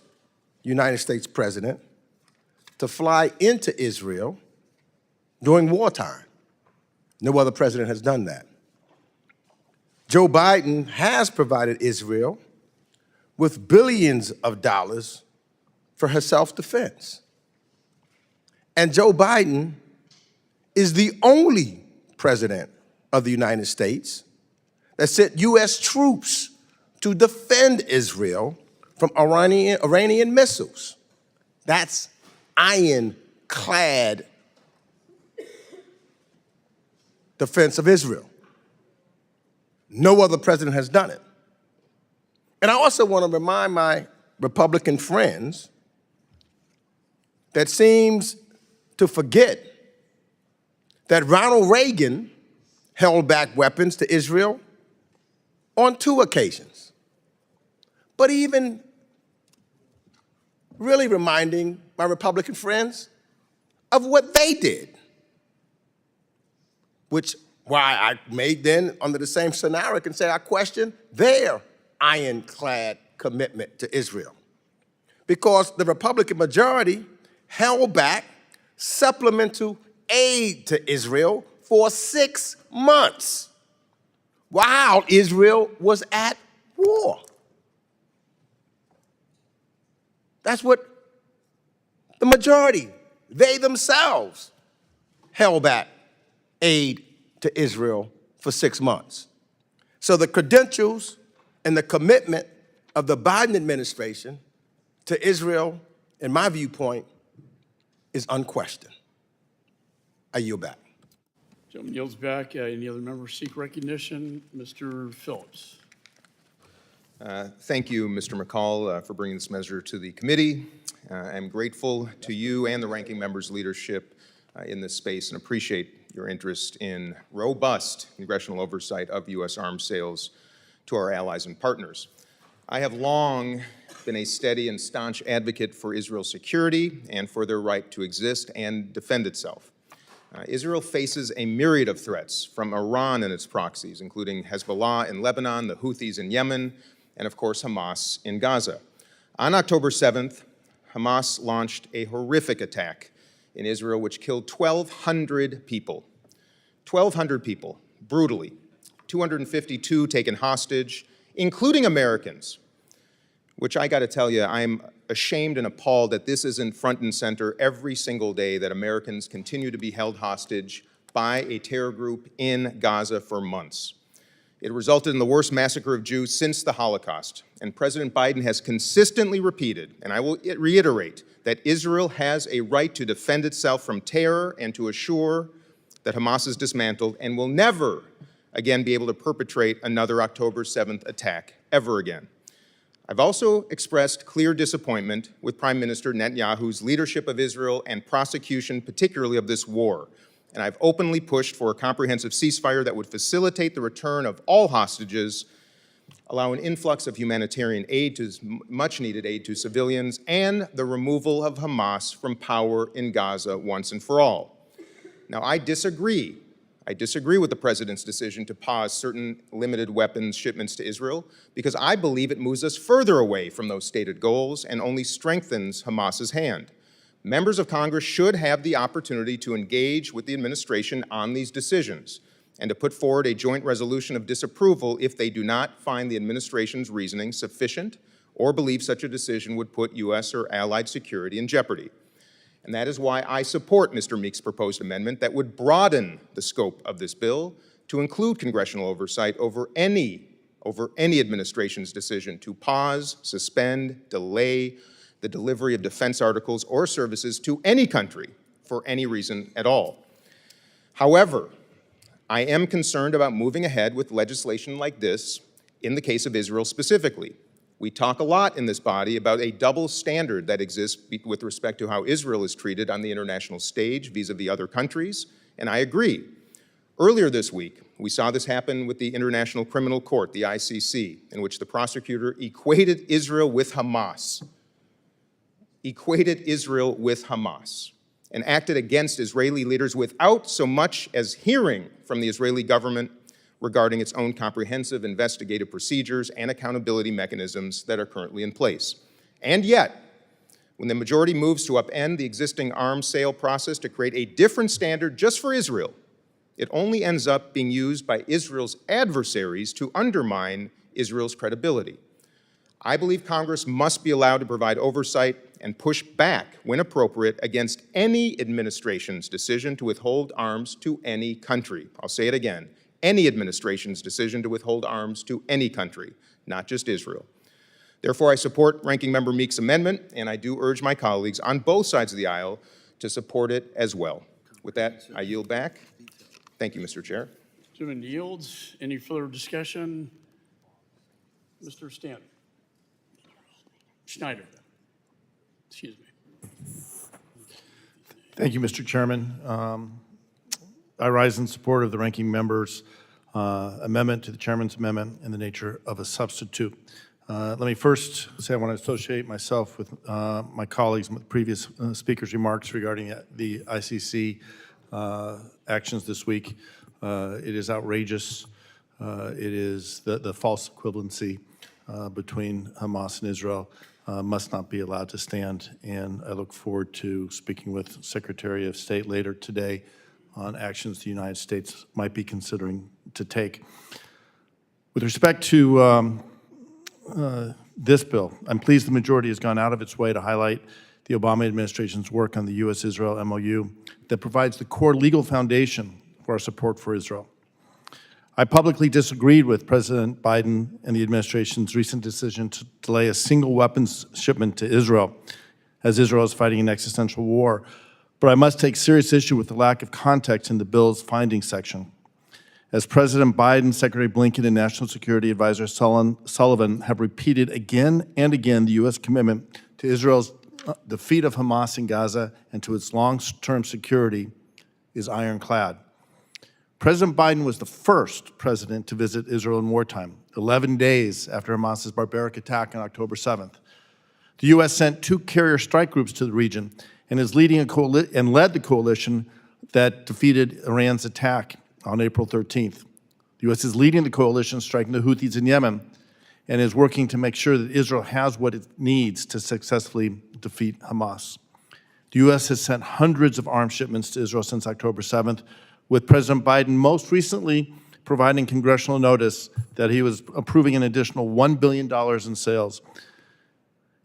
United States president to fly into Israel during wartime. No other president has done that. Joe Biden has provided Israel with billions of dollars for her self-defense. And Joe Biden is the only president of the United States that sent U.S. troops to defend Israel from Iranian missiles. That's ironclad defense of Israel. No other president has done it. And I also want to remind my Republican friends that seems to forget that Ronald Reagan held back weapons to Israel on 2 occasions. But even really reminding my Republican friends of what they did, which why I made then, under the same scenario, can say I question their ironclad commitment to Israel. Because the Republican majority held back supplemental aid to Israel for 6 months while Israel was at war. That's what the majority, they themselves, held back aid to Israel for 6 months. So the credentials and the commitment of the Biden administration to Israel, in my viewpoint, is unquestioned. I yield back.
Gentleman yields back. Any other members seek recognition? Mr. Phillips.
Thank you, Mr. McCaul, for bringing this measure to the committee. I'm grateful to you and the ranking member's leadership in this space and appreciate your interest in robust congressional oversight of U.S. arms sales to our allies and partners. I have long been a steady and staunch advocate for Israel's security and for their right to exist and defend itself. Israel faces a myriad of threats from Iran and its proxies, including Hezbollah in Lebanon, the Houthis in Yemen, and of course Hamas in Gaza. On October 7th, Hamas launched a horrific attack in Israel which killed 1,200 people. 1,200 people, brutally. 252 taken hostage, including Americans, which I gotta tell you, I'm ashamed and appalled that this isn't front and center every single day, that Americans continue to be held hostage by a terror group in Gaza for months. It resulted in the worst massacre of Jews since the Holocaust, and President Biden has consistently repeated, and I will reiterate, that Israel has a right to defend itself from terror and to assure that Hamas is dismantled and will never again be able to perpetrate another October 7th attack, ever again. I've also expressed clear disappointment with Prime Minister Netanyahu's leadership of Israel and prosecution, particularly of this war. And I've openly pushed for a comprehensive ceasefire that would facilitate the return of all hostages, allow an influx of humanitarian aid, much-needed aid to civilians, and the removal of Hamas from power in Gaza once and for all. Now, I disagree with the president's decision to pause certain limited weapons shipments to Israel because I believe it moves us further away from those stated goals and only strengthens Hamas's hand. Members of Congress should have the opportunity to engage with the administration on these decisions and to put forward a joint resolution of disapproval if they do not find the administration's reasoning sufficient or believe such a decision would put U.S. or allied security in jeopardy. And that is why I support Mr. Meek's proposed amendment that would broaden the scope of this bill to include congressional oversight over any administration's decision to pause, suspend, delay the delivery of defense articles or services to any country for any reason at all. However, I am concerned about moving ahead with legislation like this in the case of Israel specifically. We talk a lot in this body about a double standard that exists with respect to how Israel is treated on the international stage vis-a-vis other countries, and I agree. Earlier this week, we saw this happen with the International Criminal Court, the ICC, in which the prosecutor equated Israel with Hamas, and acted against Israeli leaders without so much as hearing from the Israeli government regarding its own comprehensive investigative procedures and accountability mechanisms that are currently in place. And yet, when the majority moves to upend the existing arms sale process to create a different standard just for Israel, it only ends up being used by Israel's adversaries to undermine Israel's credibility. I believe Congress must be allowed to provide oversight and push back, when appropriate, against any administration's decision to withhold arms to any country. I'll say it again, any administration's decision to withhold arms to any country, not just Israel. Therefore, I support Ranking Member Meek's amendment, and I do urge my colleagues on both sides of the aisle to support it as well. With that, I yield back. Thank you, Mr. Chair.
Gentleman yields. Any further discussion? Mr. Stanton. Schneider. Excuse me.
Thank you, Mr. Chairman. I rise in support of the ranking member's amendment to the chairman's amendment in the nature of a substitute. Let me first say I want to associate myself with my colleagues with previous speakers' remarks regarding the ICC actions this week. It is outrageous. It is the false equivalency between Hamas and Israel must not be allowed to stand, and I look forward to speaking with Secretary of State later today on actions the United States might be considering to take. With respect to this bill, I'm pleased the majority has gone out of its way to highlight the Obama administration's work on the U.S.-Israel MOU that provides the core legal foundation for our support for Israel. I publicly disagreed with President Biden and the administration's recent decision to delay a single weapons shipment to Israel, as Israel is fighting an existential war. But I must take serious issue with the lack of context in the bill's findings section. As President Biden, Secretary Blinken, and National Security Advisor Sullivan have repeated again and again, the U.S. commitment to Israel's defeat of Hamas in Gaza and to its long-term security is ironclad. President Biden was the first president to visit Israel in wartime, 11 days after Hamas's barbaric attack on October 7th. The U.S. sent 2 carrier strike groups to the region and is leading and led the coalition that defeated Iran's attack on April 13th. The U.S. is leading the coalition striking the Houthis in Yemen and is working to make sure that Israel has what it needs to successfully defeat Hamas. The U.S. has sent hundreds of arms shipments to Israel since October 7th, with President Biden most recently providing congressional notice that he was approving an additional $1 billion in sales.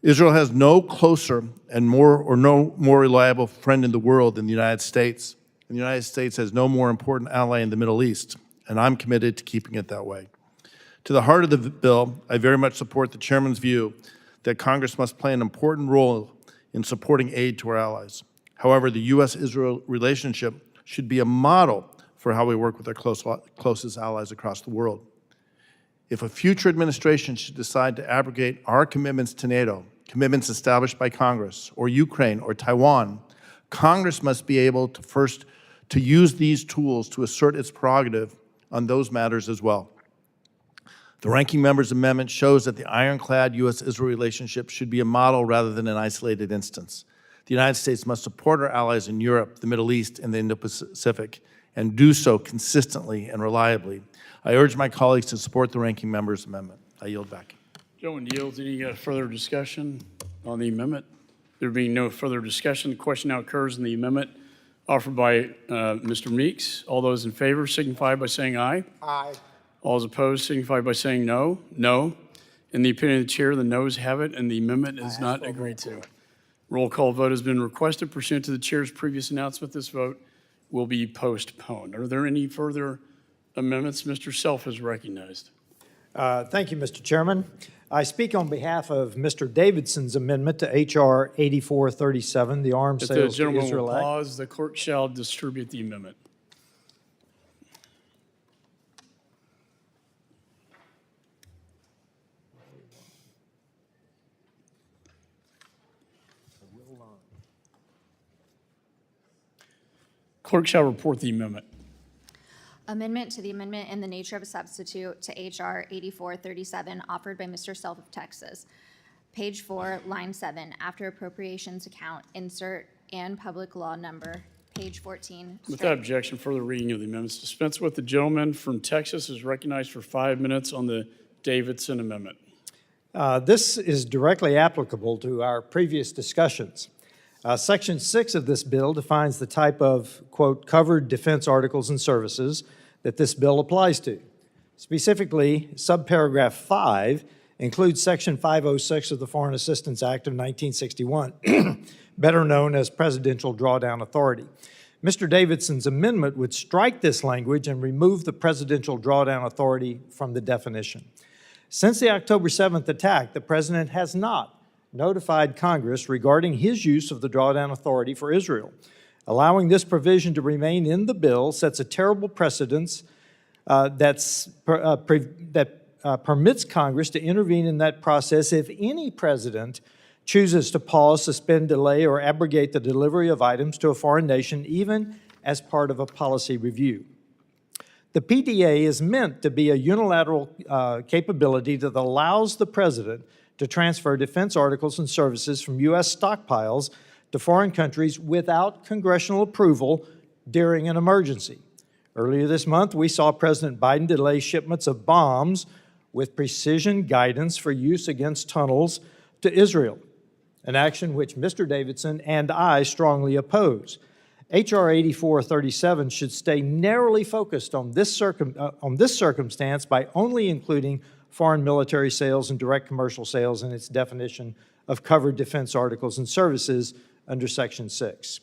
Israel has no closer and no more reliable friend in the world than the United States. And the United States has no more important ally in the Middle East, and I'm committed to keeping it that way. To the heart of the bill, I very much support the chairman's view that Congress must play an important role in supporting aid to our allies. However, the U.S.-Israel relationship should be a model for how we work with our closest allies across the world. If a future administration should decide to abrogate our commitments to NATO, commitments established by Congress, or Ukraine, or Taiwan, Congress must be able to use these tools to assert its prerogative on those matters as well. The ranking member's amendment shows that the ironclad U.S.-Israel relationship should be a model rather than an isolated instance. The United States must support our allies in Europe, the Middle East, and the Indo-Pacific, and do so consistently and reliably. I urge my colleagues to support the ranking member's amendment. I yield back.
Gentleman yields. Any further discussion on the amendment? There being no further discussion, the question now occurs in the amendment offered by Mr. Meeks. All those in favor signify by saying aye.
Aye.
All those opposed signify by saying no. No. In the opinion of the chair, the noes have it, and the amendment is not agreed to. Roll call vote has been requested pursuant to the chair's previous announcement. This vote will be postponed. Are there any further amendments? Mr. Self is recognized.
Thank you, Mr. Chairman. I speak on behalf of Mr. Davidson's amendment to H.R. 8437, the Arms
If the
Sales to
gentleman
Israel
will
Act.
pause, the clerk shall distribute the amendment. Clerk shall report the amendment.
Amendment to the amendment in the nature of a substitute to H.R. 8437 offered by Mr. Self of Texas. Page 4, line 7, after appropriations account, insert and public law number. Page 14.
Without objection, further reading of the amendments. Dispense with. The gentleman from Texas is recognized for 5 minutes on the Davidson amendment.
This is directly applicable to our previous discussions. Section 6 of this bill defines the type of, quote, covered defense articles and services that this bill applies to. Specifically, subparagraph 5 includes Section 506 of the Foreign Assistance Act of 1961, better known as Presidential Drawdown Authority. Mr. Davidson's amendment would strike this language and remove the Presidential Drawdown Authority from the definition. Since the October 7th attack, the President has not notified Congress regarding his use of the drawdown authority for Israel. Allowing this provision to remain in the bill sets a terrible precedence that permits Congress to intervene in that process if any president chooses to pause, suspend, delay, or abrogate the delivery of items to a foreign nation, even as part of a policy review. The PDA is meant to be a unilateral capability that allows the president to transfer defense articles and services from U.S. stockpiles to foreign countries without congressional approval during an emergency. Earlier this month, we saw President Biden delay shipments of bombs with precision guidance for use against tunnels to Israel, an action which Mr. Davidson and I strongly oppose. H.R. 8437 should stay narrowly focused on this circumstance by only including foreign military sales and direct commercial sales in its definition of covered defense articles and services under Section 6.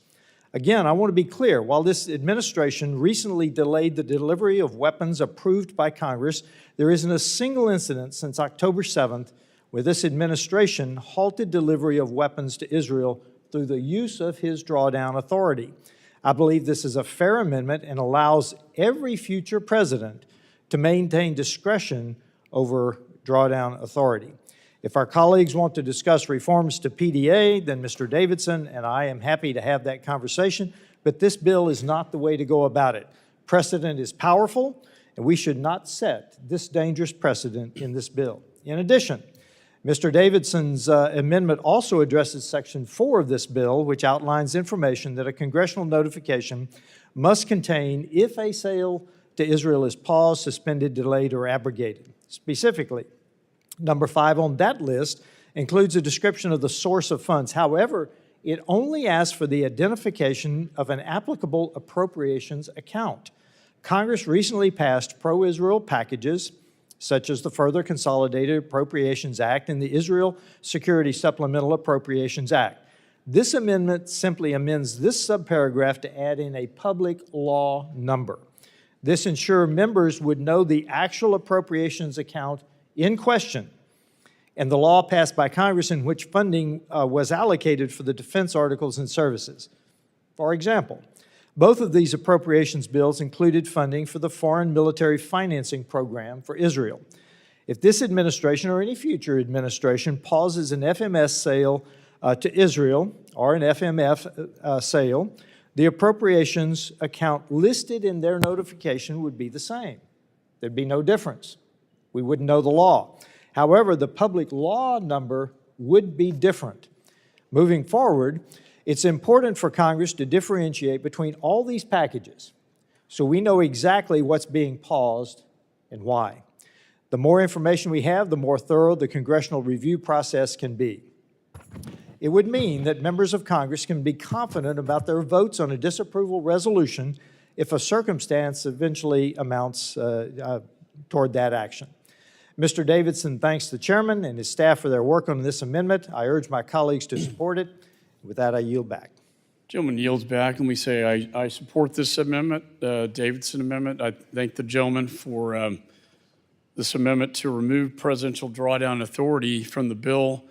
Again, I want to be clear, while this administration recently delayed the delivery of weapons approved by Congress, there isn't a single incident since October 7th where this administration halted delivery of weapons to Israel through the use of his drawdown authority. I believe this is a fair amendment and allows every future president to maintain discretion over drawdown authority. If our colleagues want to discuss reforms to PDA, then Mr. Davidson and I am happy to have that conversation, but this bill is not the way to go about it. Precedent is powerful, and we should not set this dangerous precedent in this bill. In addition, Mr. Davidson's amendment also addresses Section 4 of this bill, which outlines information that a congressional notification must contain if a sale to Israel is paused, suspended, delayed, or abrogated. Specifically, number 5 on that list includes a description of the source of funds. However, it only asks for the identification of an applicable appropriations account. Congress recently passed pro-Israel packages, such as the Further Consolidated Appropriations Act and the Israel Security Supplemental Appropriations Act. This amendment simply amends this subparagraph to add in a public law number. This ensures members would know the actual appropriations account in question and the law passed by Congress in which funding was allocated for the defense articles and services. For example, both of these appropriations bills included funding for the Foreign Military Financing Program for Israel. If this administration or any future administration pauses an FMS sale to Israel or an FMF sale, the appropriations account listed in their notification would be the same. There'd be no difference. We wouldn't know the law. However, the public law number would be different. Moving forward, it's important for Congress to differentiate between all these packages so we know exactly what's being paused and why. The more information we have, the more thorough the congressional review process can be. It would mean that members of Congress can be confident about their votes on a disapproval resolution if a circumstance eventually amounts toward that action. Mr. Davidson thanks the chairman and his staff for their work on this amendment. I urge my colleagues to support it. With that, I yield back.
Gentleman yields back, and we say I support this amendment, Davidson amendment. I thank the gentleman for this amendment to remove presidential drawdown authority from the bill.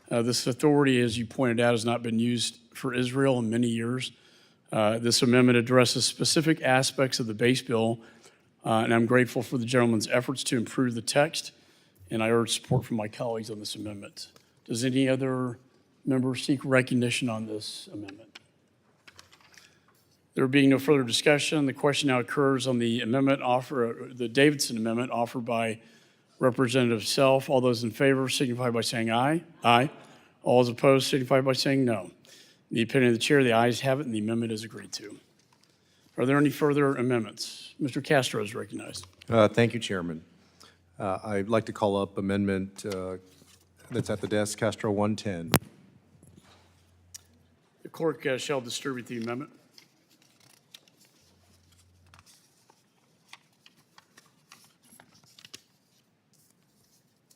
This authority, as you pointed out, has not been used for Israel in many years. This amendment addresses specific aspects of the base bill, and I'm grateful for the gentleman's efforts to improve the text, and I urge support from my colleagues on this amendment. Does any other member seek recognition on this amendment? There being no further discussion, the question now occurs on the amendment the Davidson amendment offered by Representative Self. All those in favor signify by saying aye. Aye. All those opposed signify by saying no. In the opinion of the chair, the ayes have it, and the amendment is agreed to. Are there any further amendments? Mr. Castro is recognized.
Thank you, Chairman. I'd like to call up amendment that's at the desk, Castro 110.
The clerk shall distribute the amendment.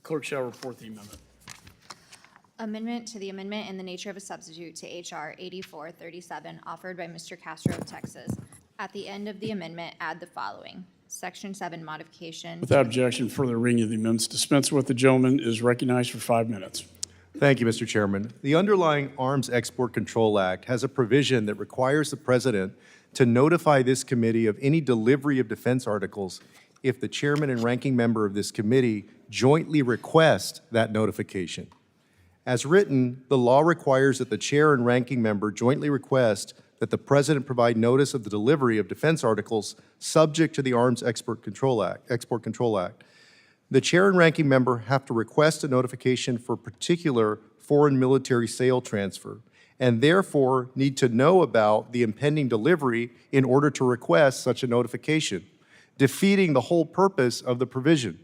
Clerk shall report the amendment.
Amendment to the amendment in the nature of a substitute to H.R. 8437 offered by Mr. Castro of Texas. At the end of the amendment, add the following. Section 7 modification.
Without objection, further reading of the amendments dispensed with. The gentleman is recognized for 5 minutes.
Thank you, Mr. Chairman. The underlying Arms Export Control Act has a provision that requires the President to notify this committee of any delivery of defense articles if the chairman and ranking member of this committee jointly request that notification. As written, the law requires that the chair and ranking member jointly request that the President provide notice of the delivery of defense articles subject to the Arms Export Control Act. The chair and ranking member have to request a notification for particular foreign military sale transfer, and therefore need to know about the impending delivery in order to request such a notification, defeating the whole purpose of the provision.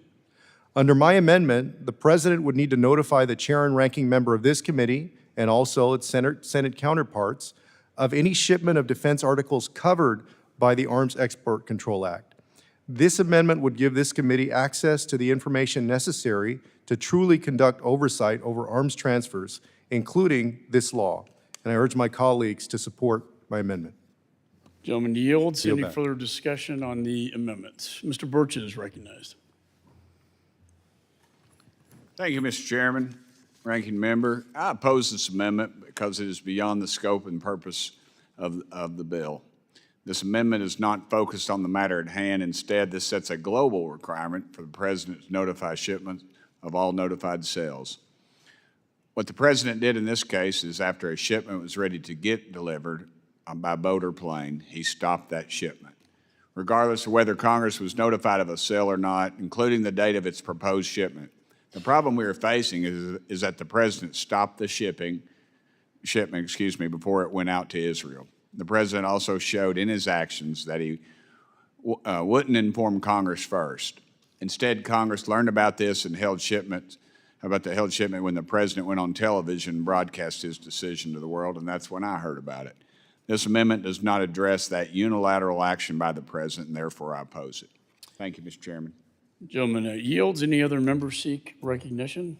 Under my amendment, the President would need to notify the chair and ranking member of this committee and also its Senate counterparts of any shipment of defense articles covered by the Arms Export Control Act. This amendment would give this committee access to the information necessary to truly conduct oversight over arms transfers, including this law. And I urge my colleagues to support my amendment.
Gentleman yields.
Yield
Any
back.
further discussion on the amendments? Mr. Birch is recognized.
Thank you, Mr. Chairman. Ranking Member, I oppose this amendment because it is beyond the scope and purpose of the bill. This amendment is not focused on the matter at hand. Instead, this sets a global requirement for the President to notify shipments of all notified sales. What the President did in this case is after a shipment was ready to get delivered by boat or plane, he stopped that shipment. Regardless of whether Congress was notified of a sale or not, including the date of its proposed shipment, the problem we are facing is that the President stopped the shipment before it went out to Israel. The President also showed in his actions that he wouldn't inform Congress first. Instead, Congress learned about this and held shipment when the President went on television and broadcast his decision to the world, and that's when I heard about it. This amendment does not address that unilateral action by the President, and therefore I oppose it. Thank you, Mr. Chairman.
Gentleman yields. Any other members seek recognition?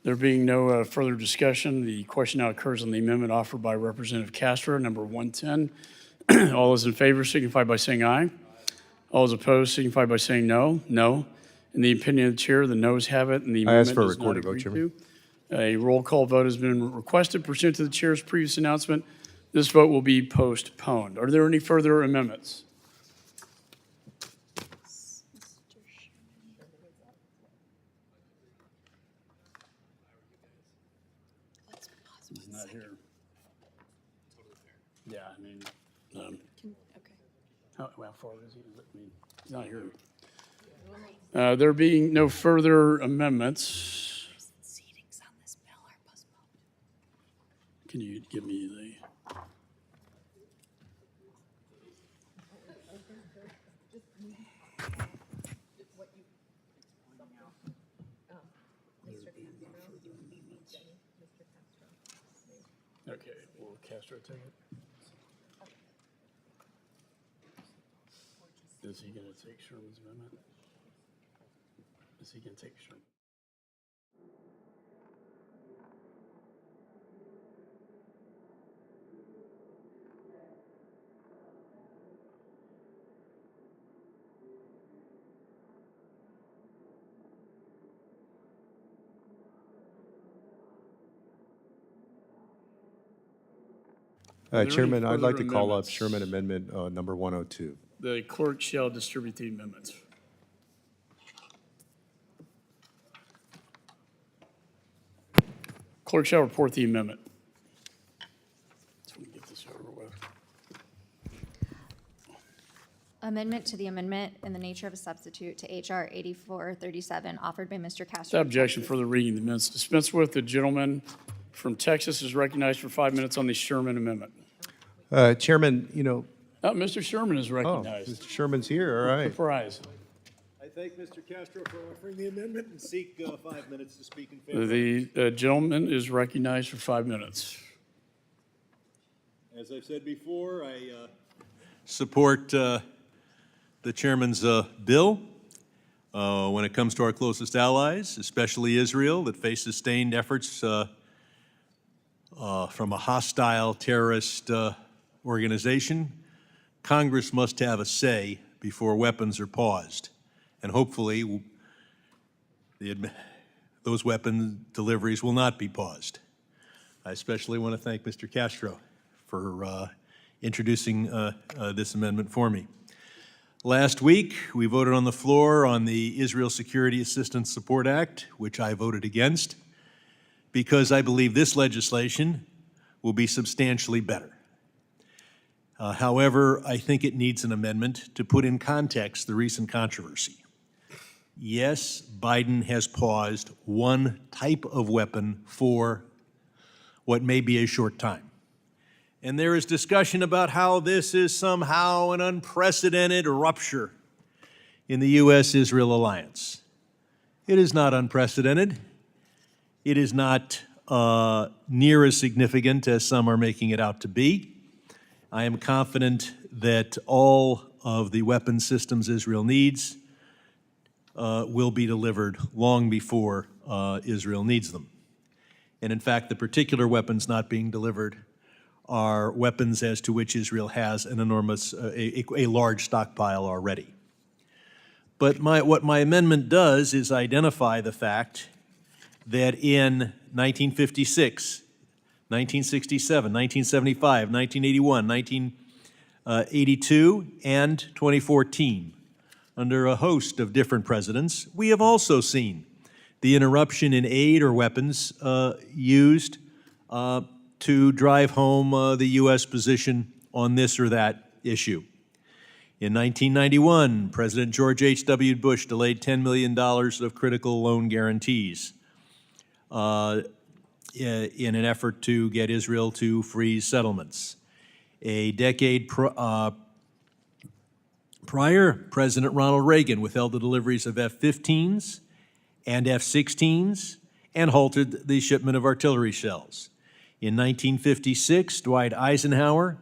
There being no further discussion, the question now occurs on the amendment offered by Representative Castro, number 110. All those in favor signify by saying aye. All those opposed signify by saying no. No. In the opinion of the chair, the noes have it, and the
I ask
amendment
for a
is not
recorded vote,
agreed
Chairman.
to. A roll call vote has been requested pursuant to the chair's previous announcement. This vote will be postponed. Are there any further amendments? He's not here. Yeah, I mean, how far is he? I mean, he's not here. There being no further amendments. Can you give me the? Okay, will Castro take it? Is he going to take Sherman's amendment? Is he going to take Sherman? there any
Chairman, I'd like
further
to call up
amendments?
Sherman Amendment number 102.
The clerk shall distribute the amendments. Clerk shall report the amendment. Let's get this over with.
Amendment to the amendment in the nature of a substitute to H.R. 8437 offered by Mr. Castro.
Without objection, for the reading of the minutes dispensed with, the gentleman from Texas is recognized for 5 minutes on the Sherman Amendment.
Chairman,
Mr. Sherman is recognized.
Mr. Sherman's here, all right.
Surprise.
I thank Mr. Castro for offering the amendment and seek 5 minutes to speak in favor.
The gentleman is recognized for 5 minutes.
As I've said before, I support the chairman's bill when it comes to our closest allies, especially Israel, that face sustained efforts from a hostile terrorist organization. Congress must have a say before weapons are paused. And hopefully, those weapon deliveries will not be paused. I especially want to thank Mr. Castro for introducing this amendment for me. Last week, we voted on the floor on the Israel Security Assistance Support Act, which I voted against, because I believe this legislation will be substantially better. However, I think it needs an amendment to put in context the recent controversy. Yes, Biden has paused one type of weapon for what may be a short time. And there is discussion about how this is somehow an unprecedented rupture in the U.S.-Israel alliance. It is not unprecedented. It is not near as significant as some are making it out to be. I am confident that all of the weapon systems Israel needs will be delivered long before Israel needs them. And in fact, the particular weapons not being delivered are weapons as to which Israel has an enormous, a large stockpile already. But what my amendment does is identify the fact that in 1956, 1967, 1975, 1981, 1982, and 2014, under a host of different presidents, we have also seen the interruption in aid or weapons used to drive home the U.S. position on this or that issue. In 1991, President George H.W. Bush delayed $10 million of critical loan guarantees in an effort to get Israel to freeze settlements. A decade prior, President Ronald Reagan withheld the deliveries of F-15s and F-16s and halted the shipment of artillery shells. In 1956, Dwight Eisenhower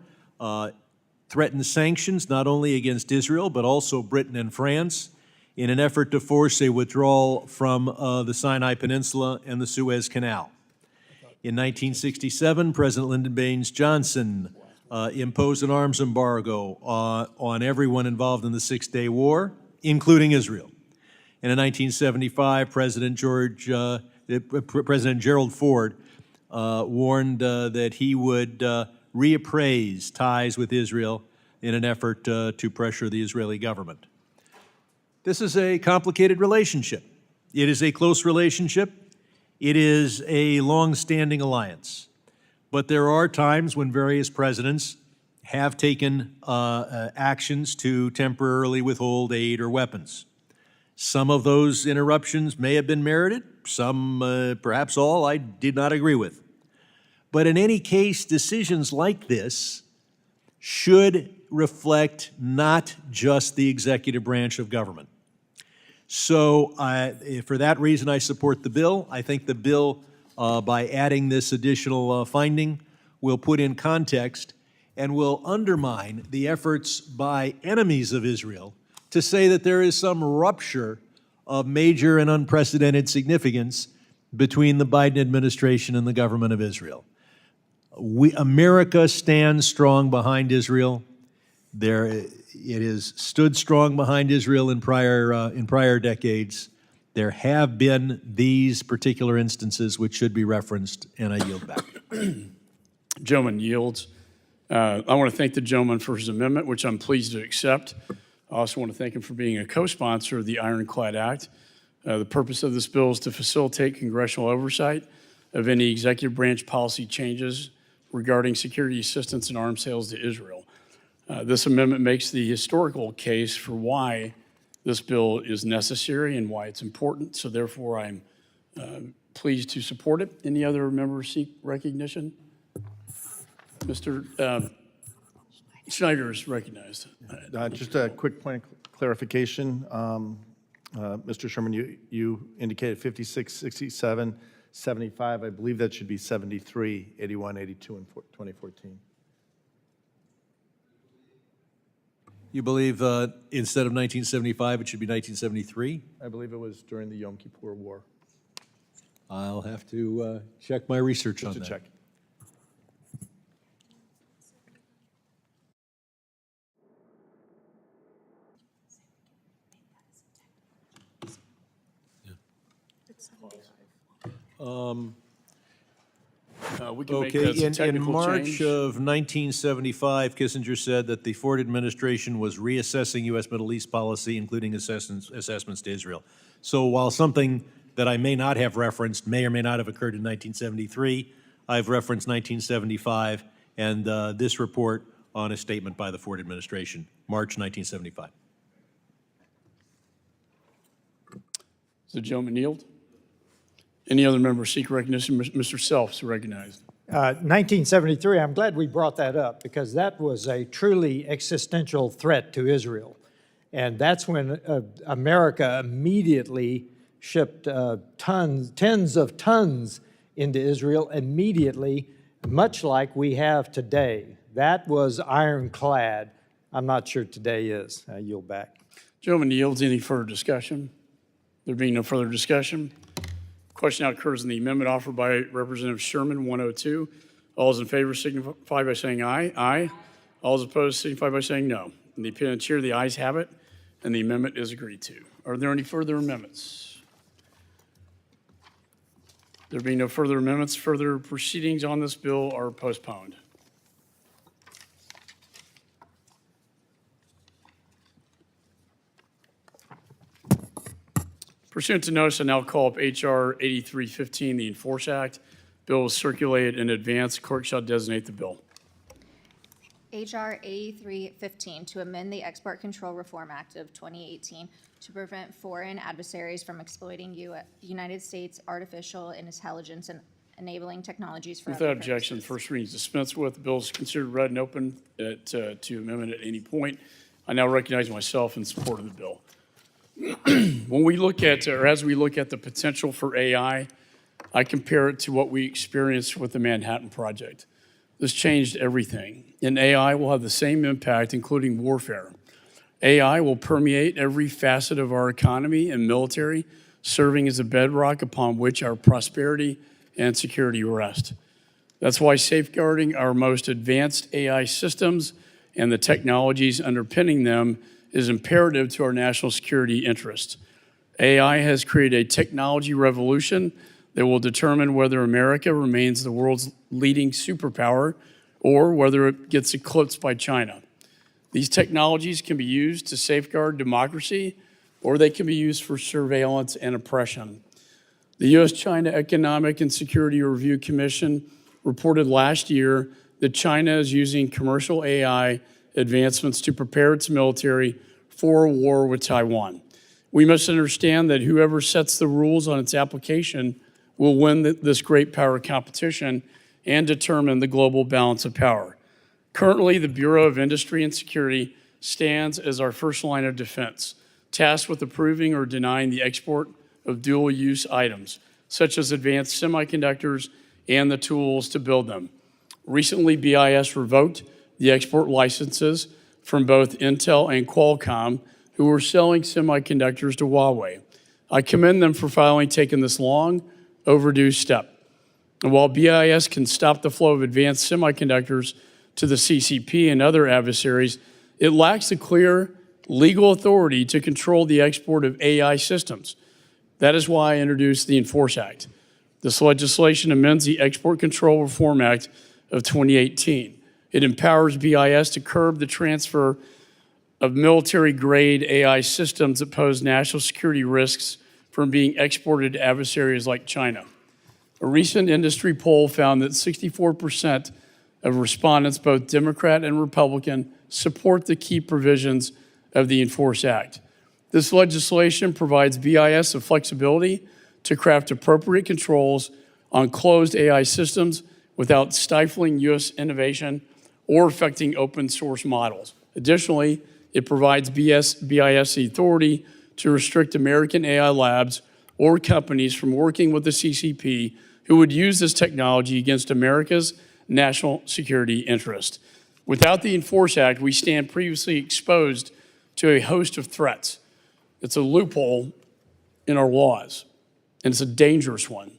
threatened sanctions not only against Israel, but also Britain and France in an effort to force a withdrawal from the Sinai Peninsula and the Suez Canal. In 1967, President Lyndon Baines Johnson imposed an arms embargo on everyone involved in the Six-Day War, including Israel. And in 1975, President Gerald Ford warned that he would reappraise ties with Israel in an effort to pressure the Israeli government. This is a complicated relationship. It is a close relationship. It is a long-standing alliance. But there are times when various presidents have taken actions to temporarily withhold aid or weapons. Some of those interruptions may have been merited. Some, perhaps all, I did not agree with. But in any case, decisions like this should reflect not just the executive branch of government. So for that reason, I support the bill. I think the bill, by adding this additional finding, will put in context and will undermine the efforts by enemies of Israel to say that there is some rupture of major and unprecedented significance between the Biden administration and the government of Israel. America stands strong behind Israel. It has stood strong behind Israel in prior decades. There have been these particular instances which should be referenced, and I yield back.
Gentleman yields. I want to thank the gentleman for his amendment, which I'm pleased to accept. I also want to thank him for being a co-sponsor of the Ironclad Act. The purpose of this bill is to facilitate congressional oversight of any executive branch policy changes regarding security assistance and arms sales to Israel. This amendment makes the historical case for why this bill is necessary and why it's important, so therefore I'm pleased to support it. Any other members seek recognition? Mr. Schneider is recognized.
Just a quick point of clarification. Mr. Sherman, you indicated 56, 67, 75. I believe that should be 73, 81, 82 in 2014.
You believe instead of 1975, it should be 1973?
I believe it was during the Yom Kippur War.
I'll have to check my research on
Just
that.
to check.
We can make
Okay,
that as a
in
technical
March
change.
of 1975, Kissinger said that the Ford administration was reassessing U.S. Middle East policy, including assessments to Israel. So while something that I may not have referenced may or may not have occurred in 1973, I've referenced 1975 and this report on a statement by the Ford administration, March 1975.
Does the gentleman yield? Any other members seek recognition? Mr. Self is recognized.
1973, I'm glad we brought that up because that was a truly existential threat to Israel. And that's when America immediately shipped tens of tons into Israel immediately, much like we have today. That was ironclad. I'm not sure today is. I yield back.
Gentleman yields. Any further discussion? There being no further discussion, question now occurs in the amendment offered by Representative Sherman, 102. All those in favor signify by saying aye. Aye. All those opposed signify by saying no. In the opinion of the chair, the ayes have it, and the amendment is agreed to. Are there any further amendments? There being no further amendments, further proceedings on this bill are postponed. Pursuant to notice, I now call up H.R. 8315, the Enforce Act. Bill was circulated in advance. Clerk shall designate the bill.
H.R. 8315, to amend the Export Control Reform Act of 2018 to prevent foreign adversaries from exploiting United States artificial intelligence and enabling technologies for
Without
other
objection,
purposes.
first reading is dispensed with. The bill is considered read and open to amendment at any point. I now recognize myself in support of the bill. When we look at, or as we look at the potential for AI, I compare it to what we experienced with the Manhattan Project. This changed everything, and AI will have the same impact, including warfare. AI will permeate every facet of our economy and military, serving as a bedrock upon which our prosperity and security rest. That's why safeguarding our most advanced AI systems and the technologies underpinning them is imperative to our national security interests. AI has created a technology revolution that will determine whether America remains the world's leading superpower or whether it gets eclipsed by China. These technologies can be used to safeguard democracy, or they can be used for surveillance and oppression. The U.S.-China Economic and Security Review Commission reported last year that China is using commercial AI advancements to prepare its military for a war with Taiwan. We must understand that whoever sets the rules on its application will win this great power competition and determine the global balance of power. Currently, the Bureau of Industry and Security stands as our first line of defense, tasked with approving or denying the export of dual-use items, such as advanced semiconductors and the tools to build them. Recently, BIS revoked the export licenses from both Intel and Qualcomm, who were selling semiconductors to Huawei. I commend them for finally taking this long overdue step. And while BIS can stop the flow of advanced semiconductors to the CCP and other adversaries, it lacks the clear legal authority to control the export of AI systems. That is why I introduced the Enforce Act. This legislation amends the Export Control Reform Act of 2018. It empowers BIS to curb the transfer of military-grade AI systems that pose national security risks from being exported to adversaries like China. A recent industry poll found that 64% of respondents, both Democrat and Republican, support the key provisions of the Enforce Act. This legislation provides BIS the flexibility to craft appropriate controls on closed AI systems without stifling U.S. innovation or affecting open source models. Additionally, it provides BIS the authority to restrict American AI labs or companies from working with the CCP who would use this technology against America's national security interest. Without the Enforce Act, we stand previously exposed to a host of threats. It's a loophole in our laws, and it's a dangerous one.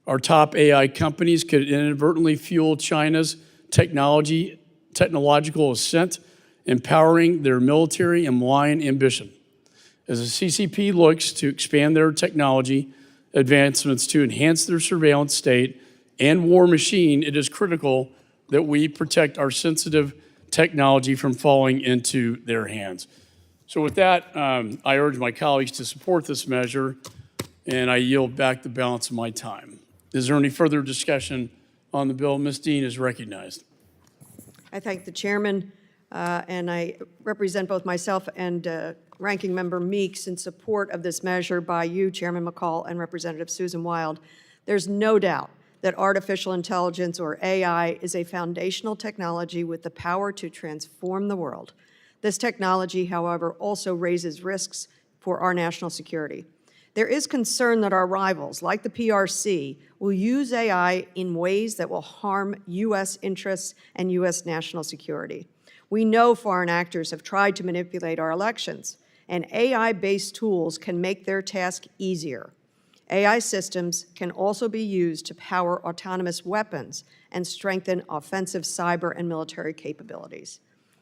Our top AI companies could inadvertently fuel China's technological ascent, empowering their military and malign ambition. As the CCP looks to expand their technology advancements to enhance their surveillance state and war machine, it is critical that we protect our sensitive technology from falling into their hands. So with that, I urge my colleagues to support this measure, and I yield back the balance of my time. Is there any further discussion on the bill? Ms. Dean is recognized.
I thank the chairman, and I represent both myself and Ranking Member Meeks in support of this measure by you, Chairman McCaul, and Representative Susan Wild. There's no doubt that artificial intelligence, or AI, is a foundational technology with the power to transform the world. This technology, however, also raises risks for our national security. There is concern that our rivals, like the PRC, will use AI in ways that will harm U.S. interests and U.S. national security. We know foreign actors have tried to manipulate our elections, and AI-based tools can make their task easier. AI systems can also be used to power autonomous weapons and strengthen offensive cyber and military capabilities.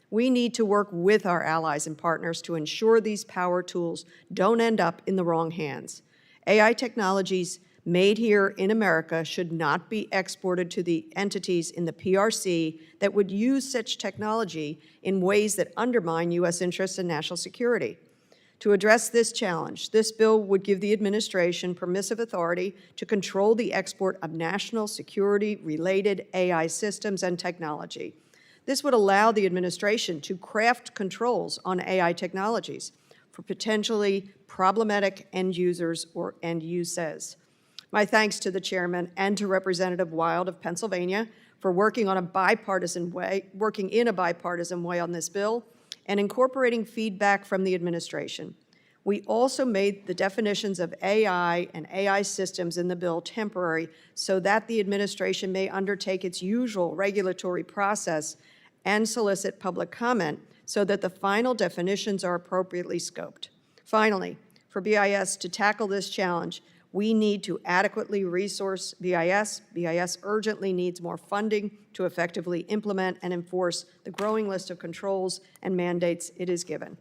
We need to work with our allies and partners to ensure these power tools don't end up in the wrong hands. AI technologies made here in America should not be exported to the entities in the PRC that would use such technology in ways that undermine U.S. interests and national security. To address this challenge, this bill would give the administration permissive authority to control the export of national security-related AI systems and technology. This would allow the administration to craft controls on AI technologies for potentially problematic end users or end uses. My thanks to the chairman and to Representative Wild of Pennsylvania for working in a bipartisan way on this bill and incorporating feedback from the administration. We also made the definitions of AI and AI systems in the bill temporary so that the administration may undertake its usual regulatory process and solicit public comment so that the final definitions are appropriately scoped. Finally, for BIS to tackle this challenge, we need to adequately resource BIS. BIS urgently needs more funding to effectively implement and enforce the growing list of controls and mandates it is given.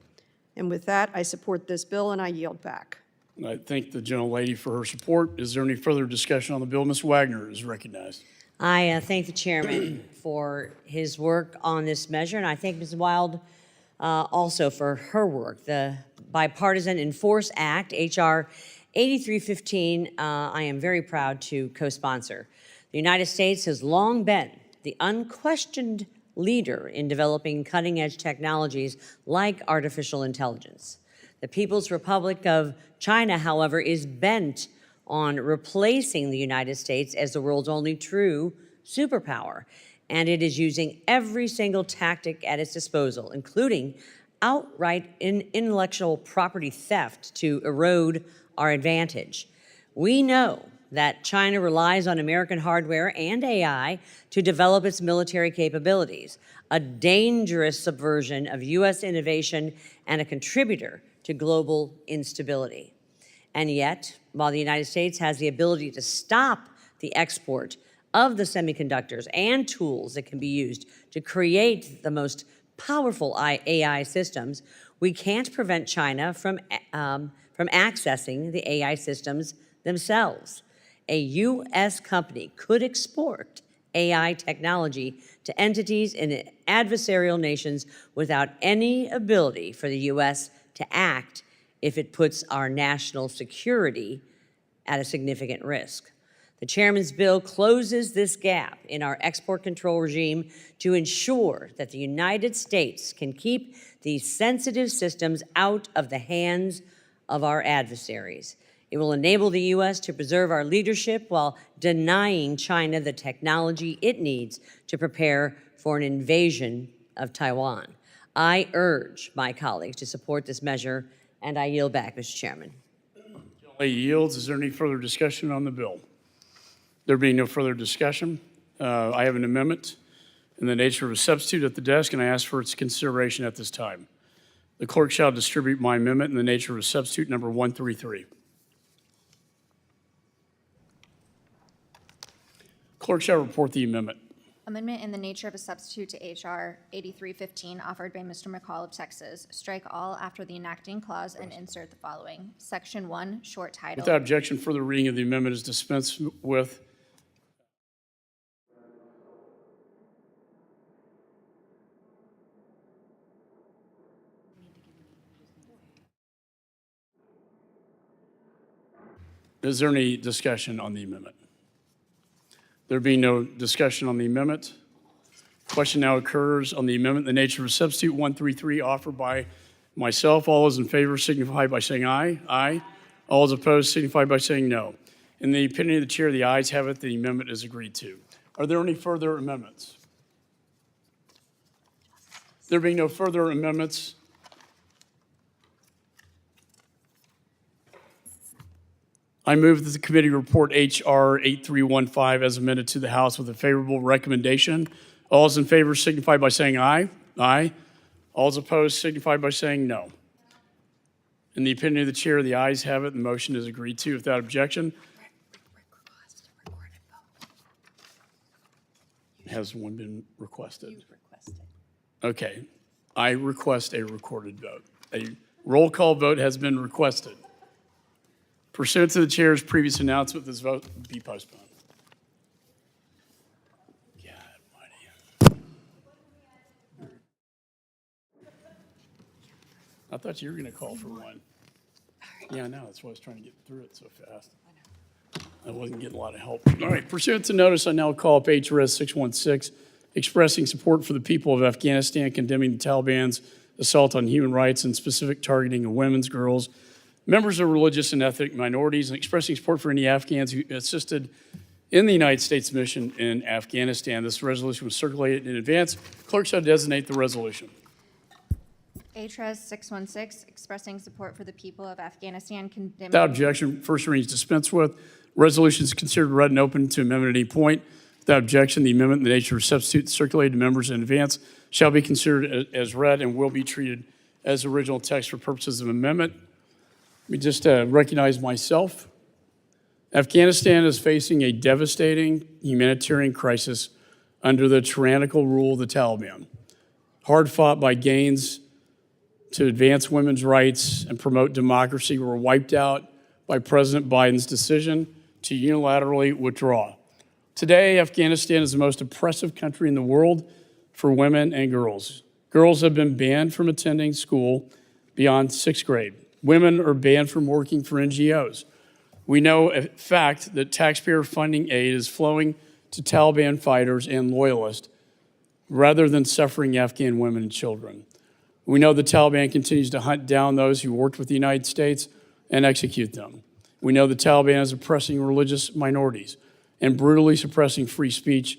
And with that, I support this bill and I yield back.
I thank the gentlelady for her support. Is there any further discussion on the bill? Ms. Wagner is recognized.
I thank the chairman for his work on this measure, and I thank Ms. Wild also for her work. The Bipartisan Enforce Act, H.R. 8315, I am very proud to co-sponsor. The United States has long been the unquestioned leader in developing cutting-edge technologies like artificial intelligence. The People's Republic of China, however, is bent on replacing the United States as the world's only true superpower, and it is using every single tactic at its disposal, including outright intellectual property theft to erode our advantage. We know that China relies on American hardware and AI to develop its military capabilities, a dangerous subversion of U.S. innovation and a contributor to global instability. And yet, while the United States has the ability to stop the export of the semiconductors and tools that can be used to create the most powerful AI systems, we can't prevent China from accessing the AI systems themselves. A U.S. company could export AI technology to entities in adversarial nations without any ability for the U.S. to act if it puts our national security at a significant risk. The chairman's bill closes this gap in our export control regime to ensure that the United States can keep these sensitive systems out of the hands of our adversaries. It will enable the U.S. to preserve our leadership while denying China the technology it needs to prepare for an invasion of Taiwan. I urge my colleagues to support this measure, and I yield back, Mr. Chairman.
Yields. Is there any further discussion on the bill? There being no further discussion, I have an amendment in the nature of a substitute at the desk, and I ask for its consideration at this time. The clerk shall distribute my amendment in the nature of a substitute number 133. Clerk shall report the amendment.
Amendment in the nature of a substitute to H.R. 8315 offered by Mr. McCaul of Texas. Strike all after the enacting clause and insert the following. Section 1, short title.
Without objection, further reading of the amendment is dispensed with. Is there any discussion on the amendment? There being no discussion on the amendment, question now occurs on the amendment in the nature of substitute 133 offered by myself. All those in favor signify by saying aye. Aye. All those opposed signify by saying no. In the opinion of the chair, the ayes have it. The amendment is agreed to. Are there any further amendments? There being no further amendments, I move that the committee report H.R. 8315 as amended to the House with a favorable recommendation. All those in favor signify by saying aye. Aye. All those opposed signify by saying no. In the opinion of the chair, the ayes have it. The motion is agreed to without objection. Has one been requested? Okay. I request a recorded vote. A roll call vote has been requested. Pursuant to the chair's previous announcement, this vote be postponed. God almighty. I thought you were going to call for one. Yeah, I know. That's why I was trying to get through it so fast. I wasn't getting a lot of help. All right. Pursuant to notice, I now call up H.Res 616, expressing support for the people of Afghanistan, condemning the Taliban's assault on human rights and specific targeting of women, girls, members of religious and ethnic minorities, and expressing support for any Afghans who assisted in the United States mission in Afghanistan. This resolution was circulated in advance. Clerk shall designate the resolution.
H.Res. 616, expressing support for the people of Afghanistan, condemning.
Without objection, first reading is dispensed with. Resolution is considered read and open to amendment at any point. Without objection, the amendment in the nature of substitute circulated to members in advance shall be considered as read and will be treated as original text for purposes of amendment. Let me just recognize myself. Afghanistan is facing a devastating humanitarian crisis under the tyrannical rule of the Taliban. Hard fought by gains to advance women's rights and promote democracy were wiped out by President Biden's decision to unilaterally withdraw. Today, Afghanistan is the most oppressive country in the world for women and girls. Girls have been banned from attending school beyond sixth grade. Women are banned from working for NGOs. We know, in fact, that taxpayer funding aid is flowing to Taliban fighters and loyalists rather than suffering Afghan women and children. We know the Taliban continues to hunt down those who worked with the United States and execute them. We know the Taliban is oppressing religious minorities and brutally suppressing free speech,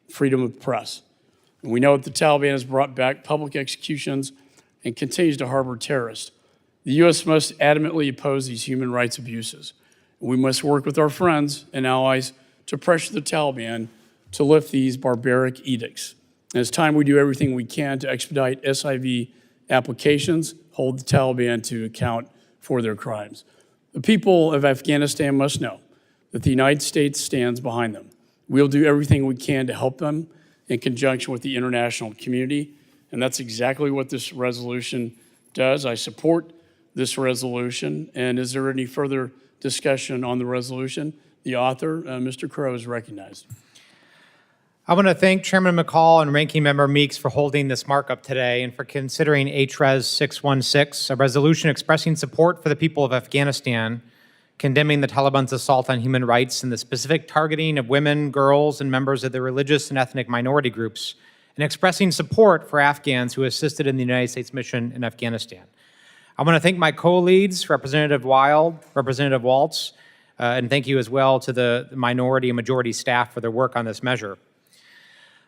freedom of press. And we know that the Taliban has brought back public executions and continues to harbor terrorists. The U.S. must adamantly oppose these human rights abuses. We must work with our friends and allies to pressure the Taliban to lift these barbaric edicts. And it's time we do everything we can to expedite SIV applications, hold the Taliban to account for their crimes. The people of Afghanistan must know that the United States stands behind them. We'll do everything we can to help them in conjunction with the international community, and that's exactly what this resolution does. I support this resolution, and is there any further discussion on the resolution? The author, Mr. Crow, is recognized.
I want to thank Chairman McCaul and Ranking Member Meeks for holding this markup today and for considering H.Res. 616, a resolution expressing support for the people of Afghanistan, condemning the Taliban's assault on human rights and the specific targeting of women, girls, and members of the religious and ethnic minority groups, and expressing support for Afghans who assisted in the United States mission in Afghanistan. I want to thank my co-leads, Representative Wild, Representative Waltz, and thank you as well to the minority and majority staff for their work on this measure.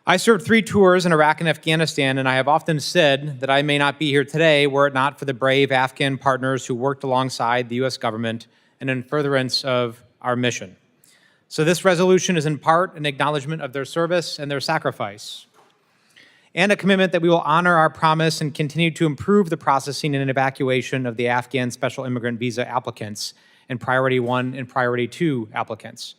I served 3 tours in Iraq and Afghanistan, and I have often said that I may not be here today were it not for the brave Afghan partners who worked alongside the U.S. government and in furtherance of our mission. So this resolution is in part an acknowledgement of their service and their sacrifice, and a commitment that we will honor our promise and continue to improve the processing and evacuation of the Afghan special immigrant visa applicants and Priority 1 and Priority 2 applicants.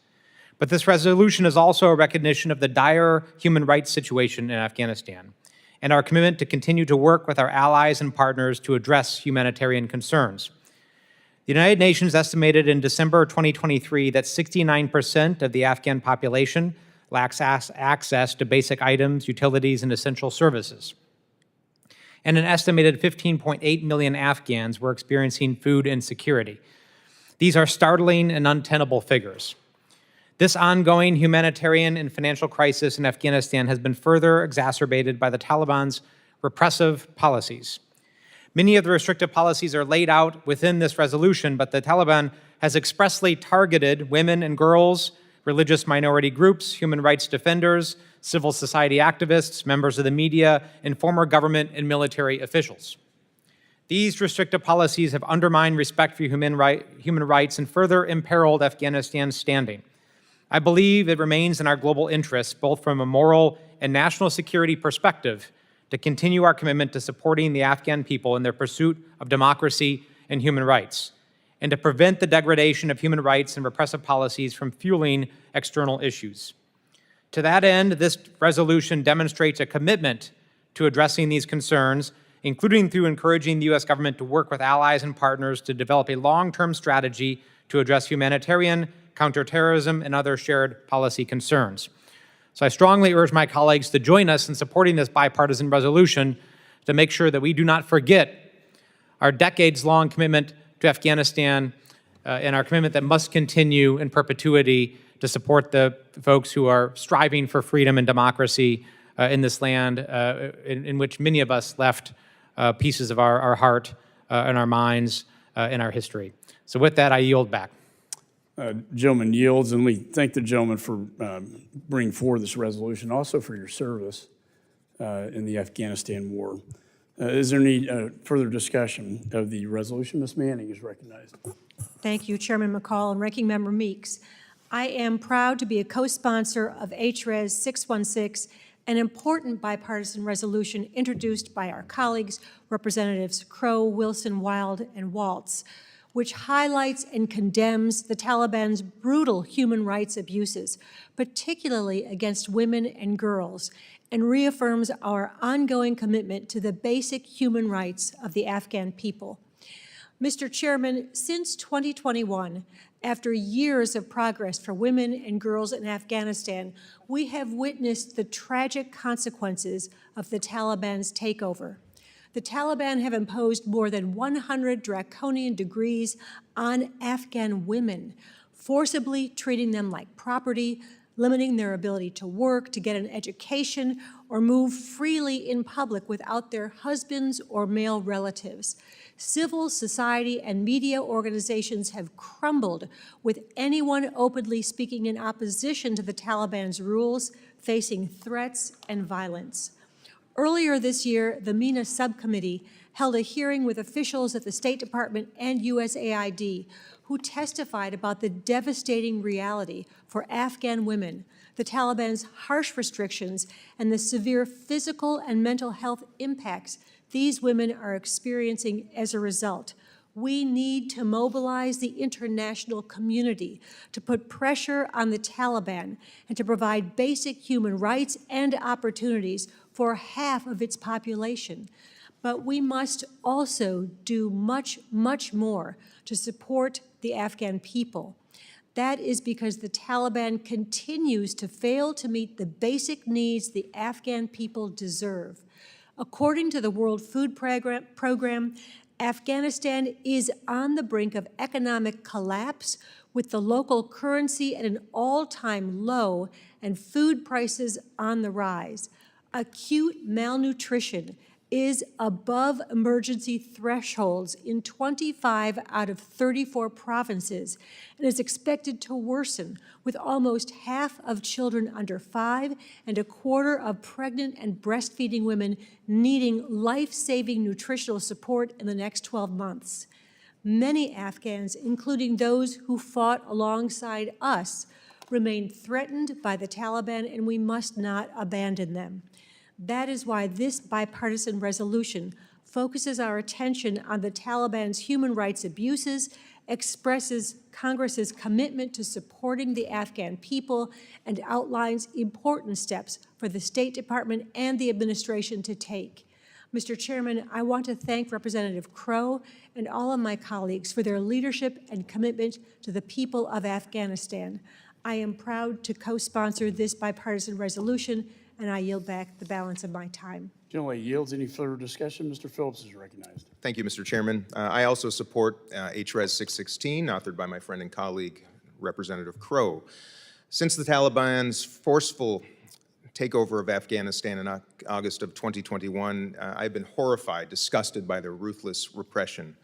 But this resolution is also a recognition of the dire human rights situation in Afghanistan and our commitment to continue to work with our allies and partners to address humanitarian concerns. The United Nations estimated in December 2023 that 69% of the Afghan population lacks access to basic items, utilities, and essential services. And an estimated 15.8 million Afghans were experiencing food insecurity. These are startling and untenable figures. This ongoing humanitarian and financial crisis in Afghanistan has been further exacerbated by the Taliban's repressive policies. Many of the restrictive policies are laid out within this resolution, but the Taliban has expressly targeted women and girls, religious minority groups, human rights defenders, civil society activists, members of the media, and former government and military officials. These restrictive policies have undermined respect for human rights and further imperiled Afghanistan's standing. I believe it remains in our global interest, both from a moral and national security perspective, to continue our commitment to supporting the Afghan people in their pursuit of democracy and human rights, and to prevent the degradation of human rights and repressive policies from fueling external issues. To that end, this resolution demonstrates a commitment to addressing these concerns, including through encouraging the U.S. government to work with allies and partners to develop a long-term strategy to address humanitarian, counterterrorism, and other shared policy concerns. So I strongly urge my colleagues to join us in supporting this bipartisan resolution to make sure that we do not forget our decades-long commitment to Afghanistan and our commitment that must continue in perpetuity to support the folks who are striving for freedom and democracy in this land in which many of us left pieces of our heart and our minds and our history. So with that, I yield back.
Gentleman yields, and we thank the gentleman for bringing forward this resolution, also for your service in the Afghanistan war. Is there any further discussion of the resolution? Ms. Manning is recognized.
Thank you, Chairman McCaul and Ranking Member Meeks. I am proud to be a co-sponsor of H.Res 616, an important bipartisan resolution introduced by our colleagues, Representatives Crow, Wilson, Wild, and Waltz, which highlights and condemns the Taliban's brutal human rights abuses, particularly against women and girls, and reaffirms our ongoing commitment to the basic human rights of the Afghan people. Mr. Chairman, since 2021, after years of progress for women and girls in Afghanistan, we have witnessed the tragic consequences of the Taliban's takeover. The Taliban have imposed more than 100 draconian decrees on Afghan women, forcibly treating them like property, limiting their ability to work, to get an education, or move freely in public without their husbands or male relatives. Civil society and media organizations have crumbled, with anyone openly speaking in opposition to the Taliban's rules facing threats and violence. Earlier this year, the MENA subcommittee held a hearing with officials at the State Department and USAID who testified about the devastating reality for Afghan women, the Taliban's harsh restrictions, and the severe physical and mental health impacts these women are experiencing as a result. We need to mobilize the international community to put pressure on the Taliban and to provide basic human rights and opportunities for half of its population. But we must also do much, much more to support the Afghan people. That is because the Taliban continues to fail to meet the basic needs the Afghan people deserve. According to the World Food Program, Afghanistan is on the brink of economic collapse, with the local currency at an all-time low and food prices on the rise. Acute malnutrition is above emergency thresholds in 25 out of 34 provinces and is expected to worsen, with almost half of children under 5 and a quarter of pregnant and breastfeeding women needing life-saving nutritional support in the next 12 months. Many Afghans, including those who fought alongside us, remain threatened by the Taliban, and we must not abandon them. That is why this bipartisan resolution focuses our attention on the Taliban's human rights abuses, expresses Congress's commitment to supporting the Afghan people, and outlines important steps for the State Department and the administration to take. Mr. Chairman, I want to thank Representative Crow and all of my colleagues for their leadership and commitment to the people of Afghanistan. I am proud to co-sponsor this bipartisan resolution, and I yield back the balance of my time.
Generally yields. Any further discussion? Mr. Phillips is recognized.
Thank you, Mr. Chairman. I also support H.Res 616, authored by my friend and colleague, Representative Crow. Since the Taliban's forceful takeover of Afghanistan in August of 2021, I've been horrified, disgusted by their ruthless repression.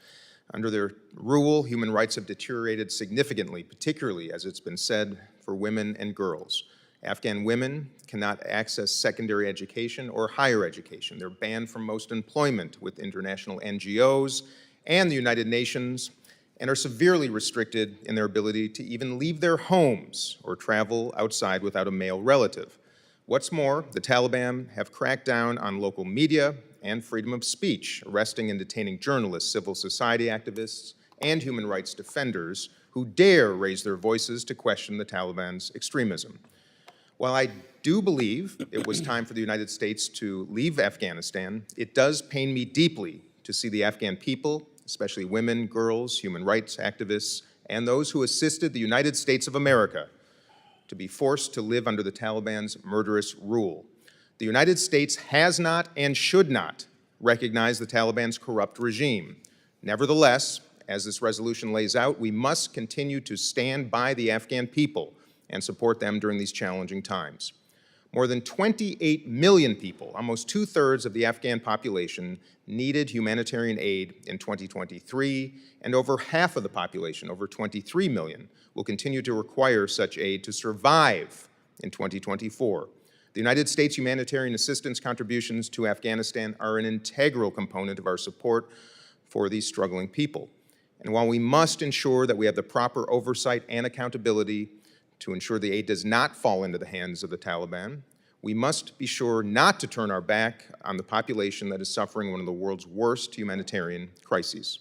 Under their rule, human rights have deteriorated significantly, particularly, as it's been said, for women and girls. Afghan women cannot access secondary education or higher education. They're banned from most employment with international NGOs and the United Nations, and are severely restricted in their ability to even leave their homes or travel outside without a male relative. What's more, the Taliban have cracked down on local media and freedom of speech, arresting and detaining journalists, civil society activists, and human rights defenders who dare raise their voices to question the Taliban's extremism. While I do believe it was time for the United States to leave Afghanistan, it does pain me deeply to see the Afghan people, especially women, girls, human rights activists, and those who assisted the United States of America to be forced to live under the Taliban's murderous rule. The United States has not and should not recognize the Taliban's corrupt regime. Nevertheless, as this resolution lays out, we must continue to stand by the Afghan people and support them during these challenging times. More than 28 million people, almost two-thirds of the Afghan population, needed humanitarian aid in 2023, and over half of the population, over 23 million, will continue to require such aid to survive in 2024. The United States humanitarian assistance contributions to Afghanistan are an integral component of our support for these struggling people. And while we must ensure that we have the proper oversight and accountability to ensure the aid does not fall into the hands of the Taliban, we must be sure not to turn our back on the population that is suffering one of the world's worst humanitarian crises.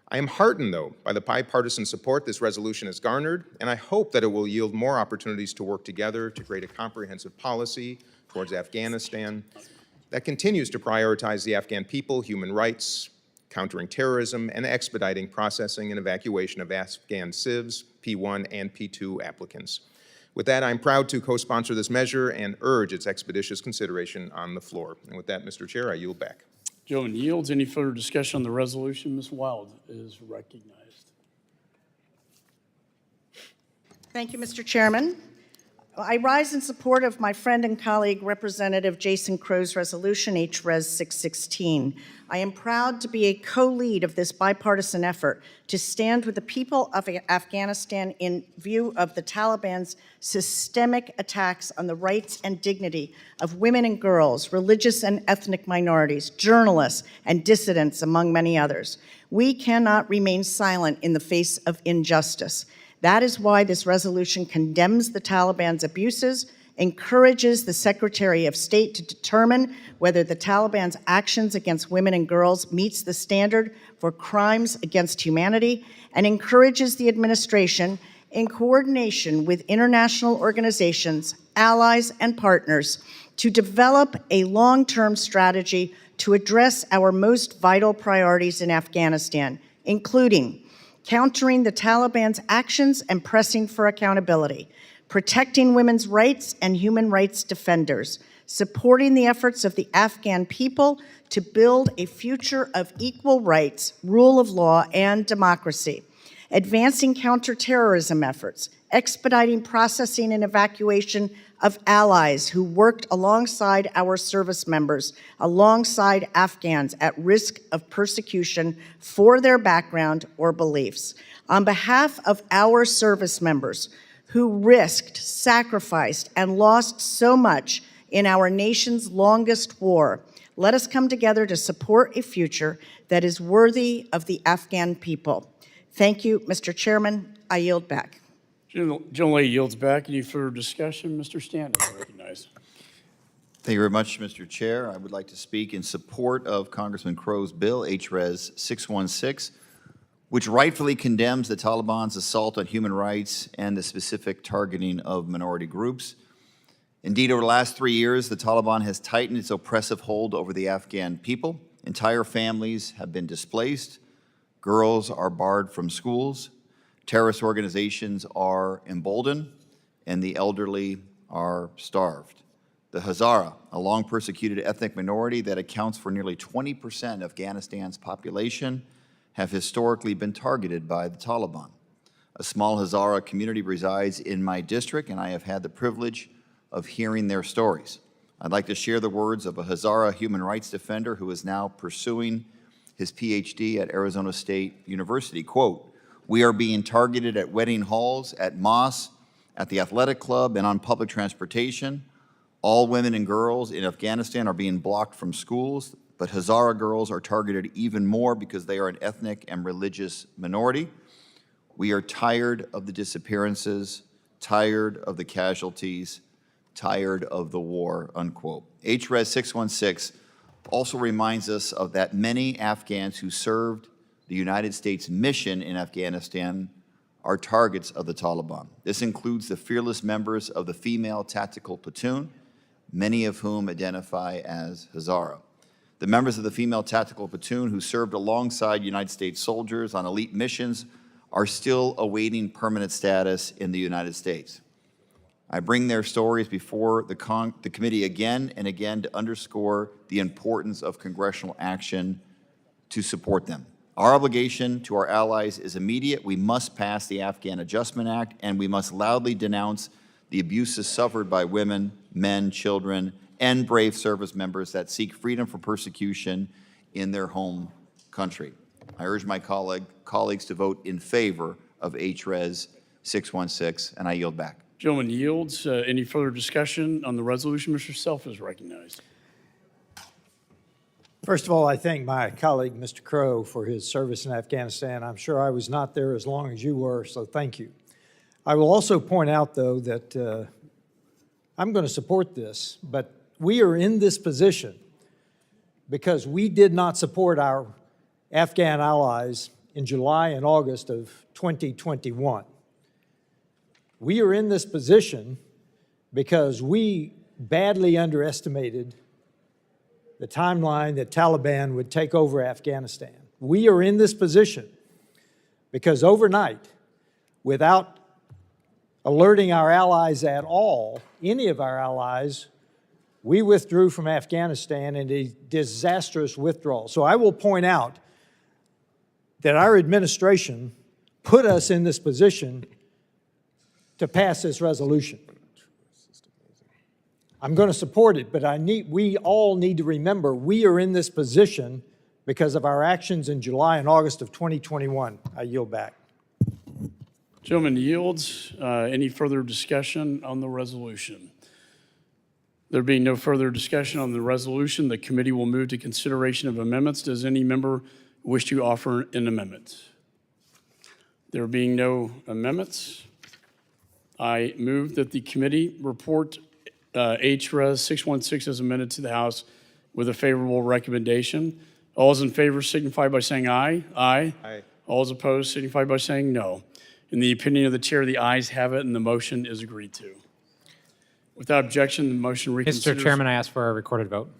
I am heartened, though, by the bipartisan support this resolution has garnered, and I hope that it will yield more opportunities to work together to create a comprehensive policy towards Afghanistan that continues to prioritize the Afghan people, human rights, countering terrorism, and expediting processing and evacuation of Afghan civs, P1 and P2 applicants. With that, I'm proud to co-sponsor this measure and urge its expeditious consideration on the floor. And with that, Mr. Chair, I yield back.
Gentleman yields. Any further discussion on the resolution? Ms. Wild is recognized.
Thank you, Mr. Chairman. I rise in support of my friend and colleague, Representative Jason Crow's resolution, H.Res 616. I am proud to be a co-lead of this bipartisan effort to stand with the people of Afghanistan in view of the Taliban's systemic attacks on the rights and dignity of women and girls, religious and ethnic minorities, journalists, and dissidents, among many others. We cannot remain silent in the face of injustice. That is why this resolution condemns the Taliban's abuses, encourages the Secretary of State to determine whether the Taliban's actions against women and girls meets the standard for crimes against humanity, and encourages the administration, in coordination with international organizations, allies, and partners, to develop a long-term strategy to address our most vital priorities in Afghanistan, including countering the Taliban's actions and pressing for accountability, protecting women's rights and human rights defenders, supporting the efforts of the Afghan people to build a future of equal rights, rule of law, and democracy, advancing counterterrorism efforts, expediting processing and evacuation of allies who worked alongside our service members, alongside Afghans at risk of persecution for their background or beliefs. On behalf of our service members who risked, sacrificed, and lost so much in our nation's longest war, let us come together to support a future that is worthy of the Afghan people. Thank you, Mr. Chairman. I yield back.
Gentlelady yields back. Any further discussion? Mr. Stanton is recognized.
Thank you very much, Mr. Chair. I would like to speak in support of Congressman Crow's bill, H.Res. 616, which rightfully condemns the Taliban's assault on human rights and the specific targeting of minority groups. Indeed, over the last 3 years, the Taliban has tightened its oppressive hold over the Afghan people. Entire families have been displaced. Girls are barred from schools. Terrorist organizations are emboldened, and the elderly are starved. The Hazara, a long persecuted ethnic minority that accounts for nearly 20% of Afghanistan's population, have historically been targeted by the Taliban. A small Hazara community resides in my district, and I have had the privilege of hearing their stories. I'd like to share the words of a Hazara human rights defender who is now pursuing his PhD at Arizona State University. Quote, "We are being targeted at wedding halls, at mosques, at the athletic club, and on public transportation. All women and girls in Afghanistan are being blocked from schools, but Hazara girls are targeted even more because they are an ethnic and religious minority. We are tired of the disappearances, tired of the casualties, tired of the war," unquote. H.Res. 616 also reminds us of that many Afghans who served the United States mission in Afghanistan are targets of the Taliban. This includes the fearless members of the female tactical platoon, many of whom identify as Hazara. The members of the female tactical platoon who served alongside United States soldiers on elite missions are still awaiting permanent status in the United States. I bring their stories before the committee again and again to underscore the importance of congressional action to support them. Our obligation to our allies is immediate. We must pass the Afghan Adjustment Act, and we must loudly denounce the abuses suffered by women, men, children, and brave service members that seek freedom from persecution in their home country. I urge my colleagues to vote in favor of H.Res. 616, and I yield back.
Gentleman yields. Any further discussion on the resolution? Mr. Self is recognized.
First of all, I thank my colleague, Mr. Crow, for his service in Afghanistan. I'm sure I was not there as long as you were, so thank you. I will also point out, though, that I'm going to support this, but we are in this position because we did not support our Afghan allies in July and August of 2021. We are in this position because we badly underestimated the timeline that Taliban would take over Afghanistan. We are in this position because overnight, without alerting our allies at all, any of our allies, we withdrew from Afghanistan in a disastrous withdrawal. So I will point out that our administration put us in this position to pass this resolution. I'm going to support it, but we all need to remember we are in this position because of our actions in July and August of 2021. I yield back.
Gentleman yields. Any further discussion on the resolution? There being no further discussion on the resolution, the committee will move to consideration of amendments. Does any member wish to offer an amendment? There being no amendments, I move that the committee report H.Res. 616 as amended to the House with a favorable recommendation. All those in favor signify by saying aye. Aye.
Aye.
All those opposed signify by saying no. In the opinion of the chair, the ayes have it and the motion is agreed to. Without objection, the motion reconsiders.
Mr. Chairman, I ask for a recorded vote.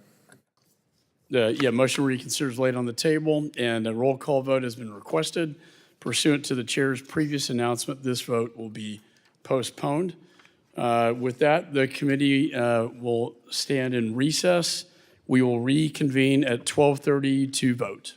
Motion reconsiders laid on the table, and a roll call vote has been requested. Pursuant to the chair's previous announcement, this vote will be postponed. With that, the committee will stand in recess. We will reconvene at 12:30 to vote.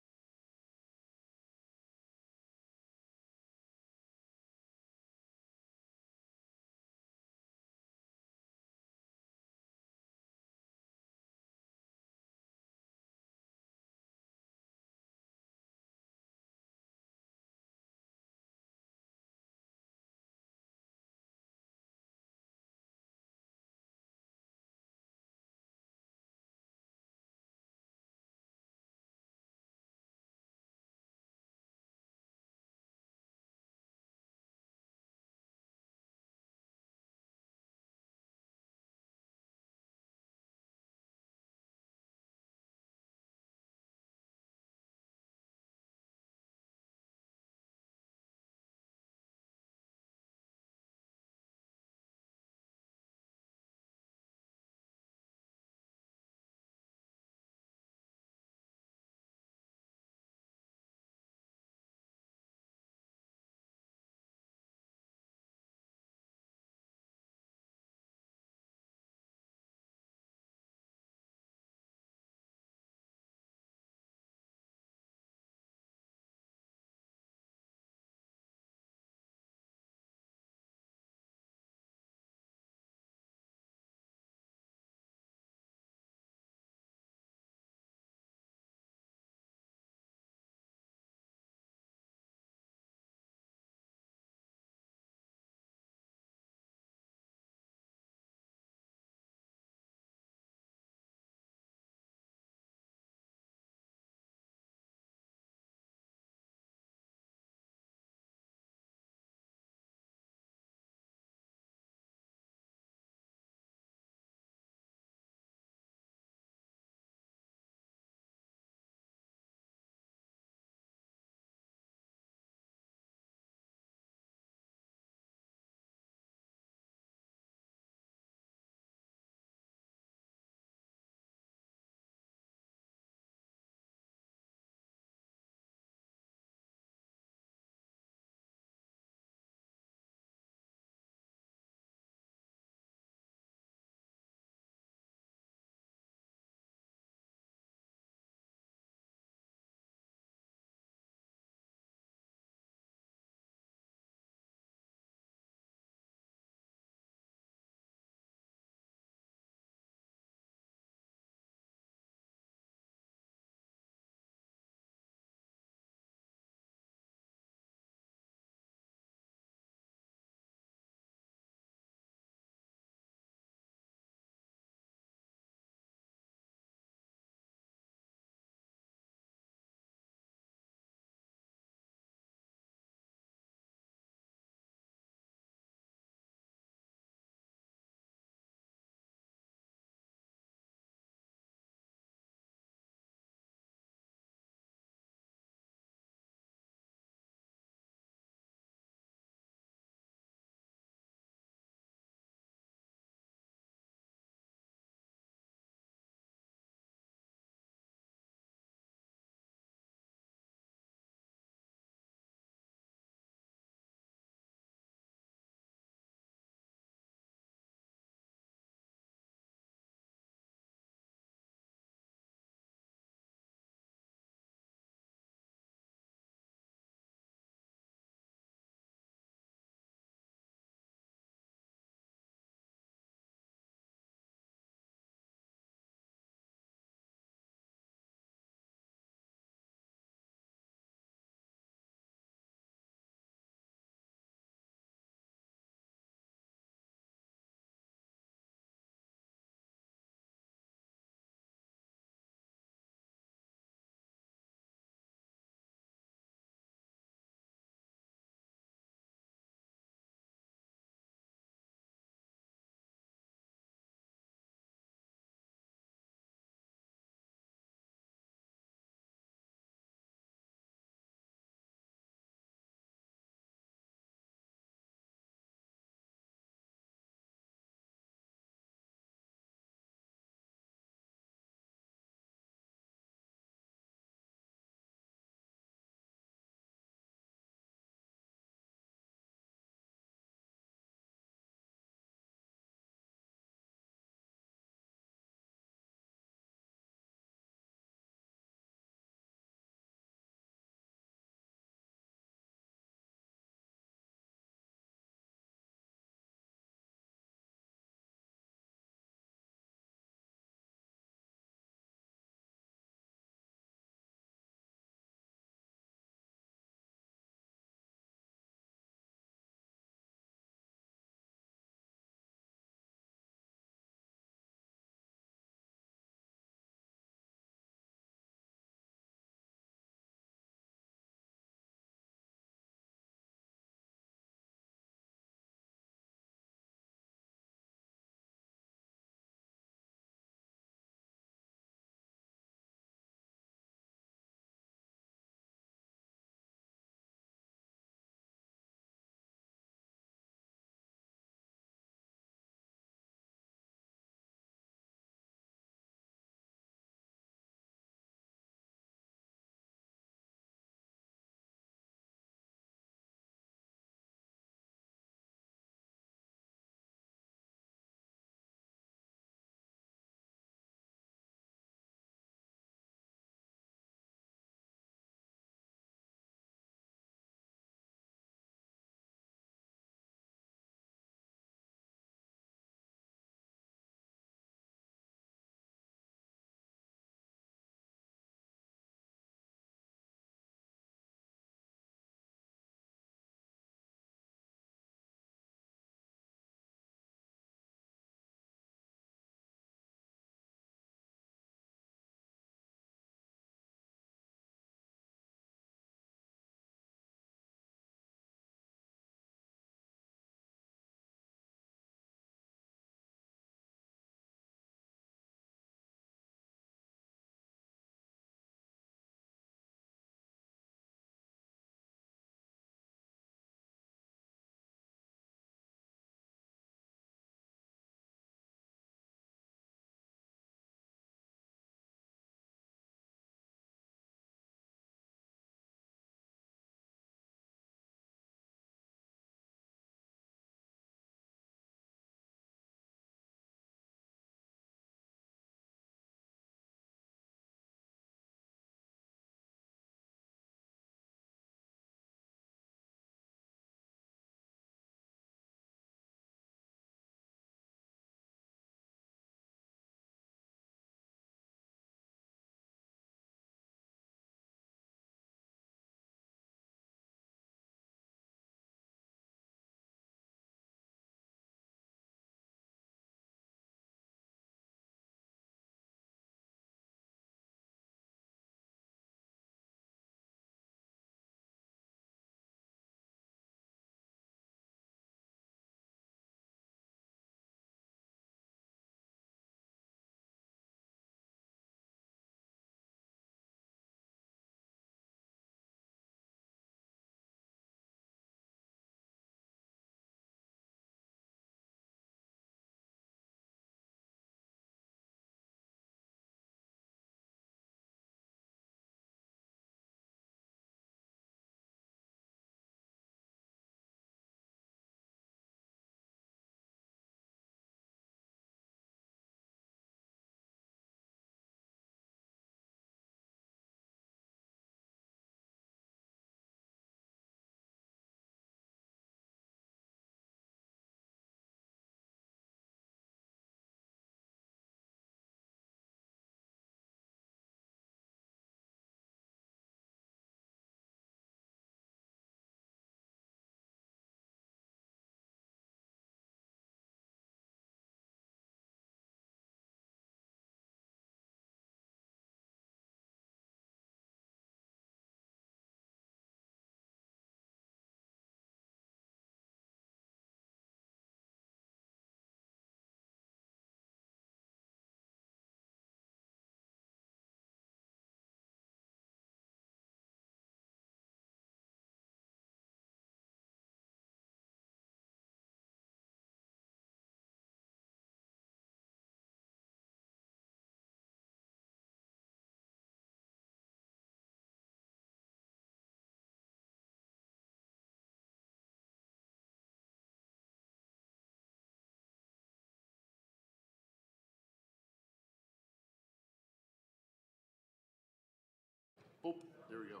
Oh, there we go.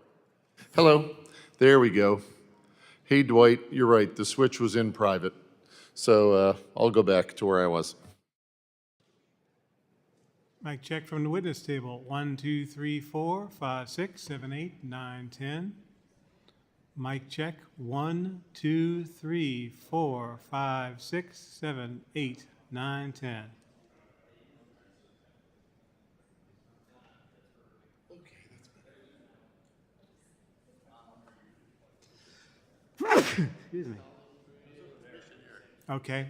Hello, there we go. Hey, Dwight, you're right, the switch was in private. So I'll go back to where I was.
Mic check from the witness table. 1, 2, 3, 4, 5, 6, 7, 8, 9, 10. Mic check. 1, 2, 3, 4, 5, 6, 7, 8, 9, 10. Excuse me. Okay.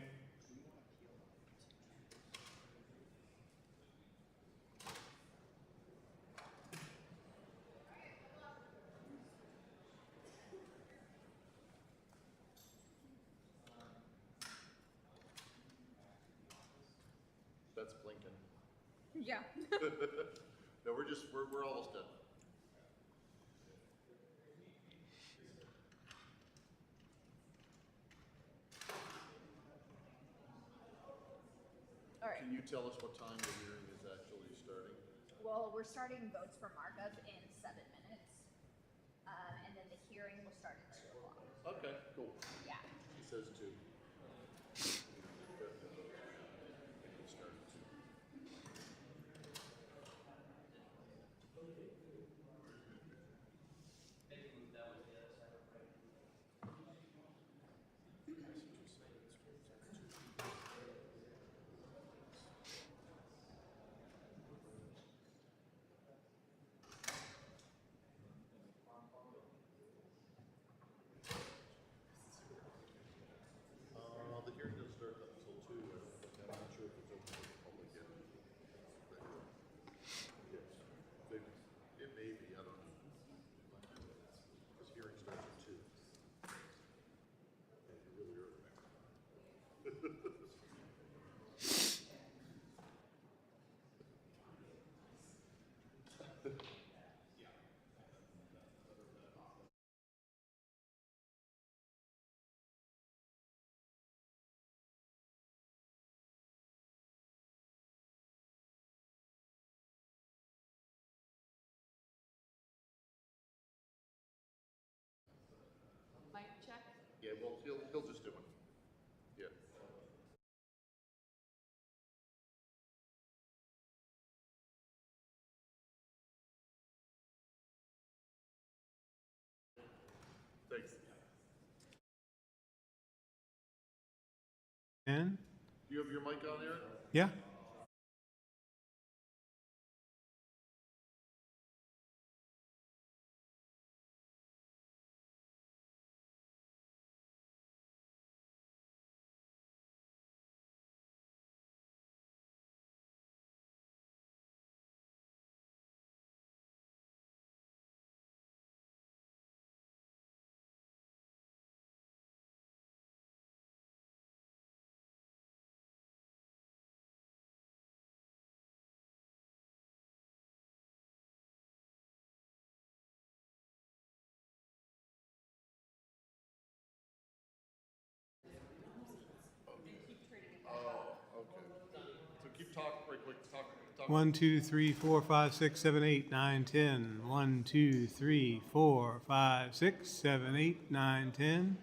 That's blinking.
Yeah.
No, we're almost done.
All right.
Can you tell us what time the hearing is actually starting?
Well, we're starting votes for markup in 7 minutes. And then the hearing will start at 2 o'clock.
Okay, cool.
Yeah.
He says 2. The hearing doesn't start until 2. I'm not sure if it's open to the public yet. Yes. It may be, I don't know. This hearing starts at 2. Yeah, you're really early.
Mic check.
Yeah, well, he'll just do it. Yeah. Thanks.
10.
Do you have your mic on there?
Yeah.
Oh, okay. So keep talking right quick. Talk.
1, 2, 3, 4, 5, 6, 7, 8, 9, 10. 1, 2, 3, 4, 5, 6, 7, 8, 9, 10.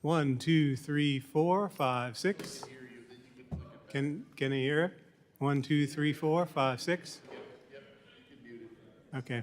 1, 2, 3, 4, 5, 6. Can I hear it? 1, 2, 3, 4, 5, 6? Okay.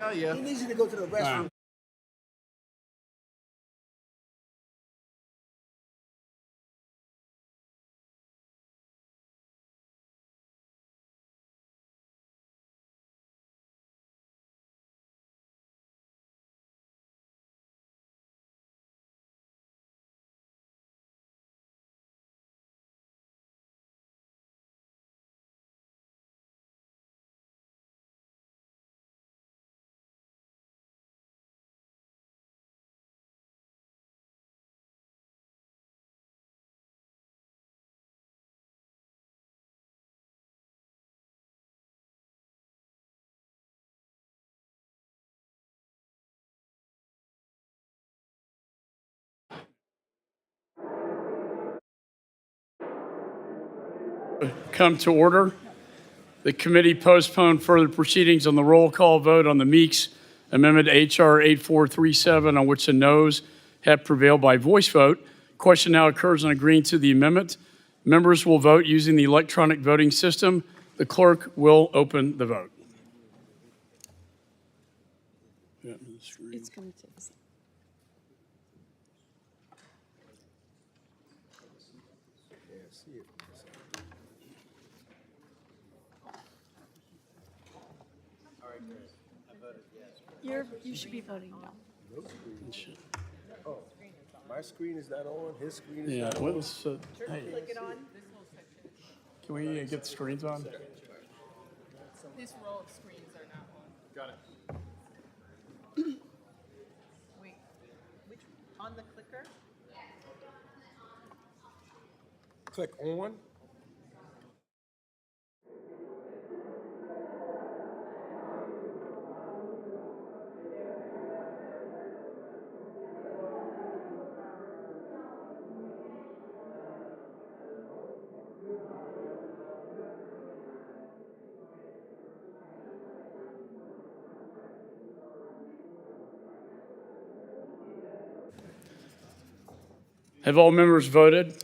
He needs you to go to the restroom.
Come to order. The committee postponed further proceedings on the roll call vote on the Meeks Amendment to H.R. 8437, on which the noes have prevailed by voice vote. Question now occurs on agreeing to the amendment. Members will vote using the electronic voting system. The clerk will open the vote.
It's coming to us. You should be voting no.
Oh, my screen is not on, his screen is
Yeah,
not on.
well, hey, can we get the screens on?
This row of screens are not on.
Got it.
Wait, which, on the clicker?
Click on.
Have all members voted?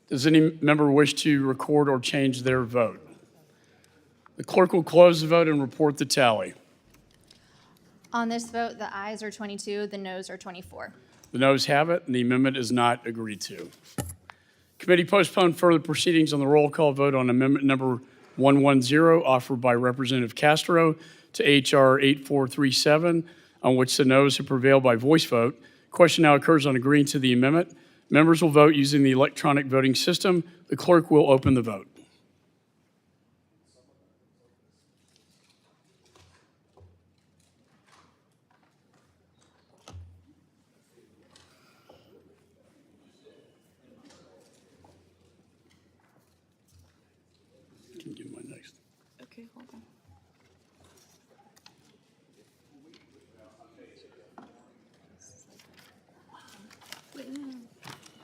Does any member wish to record or change their vote? The clerk will close the vote and report the tally.
On this vote, the ayes are 22, the noes are 24.
The noes have it, and the amendment is not agreed to. Committee postponed further proceedings on the roll call vote on amendment number 110 offered by Representative Castro to H.R. 8437, on which the noes have prevailed by voice vote. Question now occurs on agreeing to the amendment. Members will vote using the electronic voting system. The clerk will open the vote. Can you give my next?
Okay, hold on. Wait, no.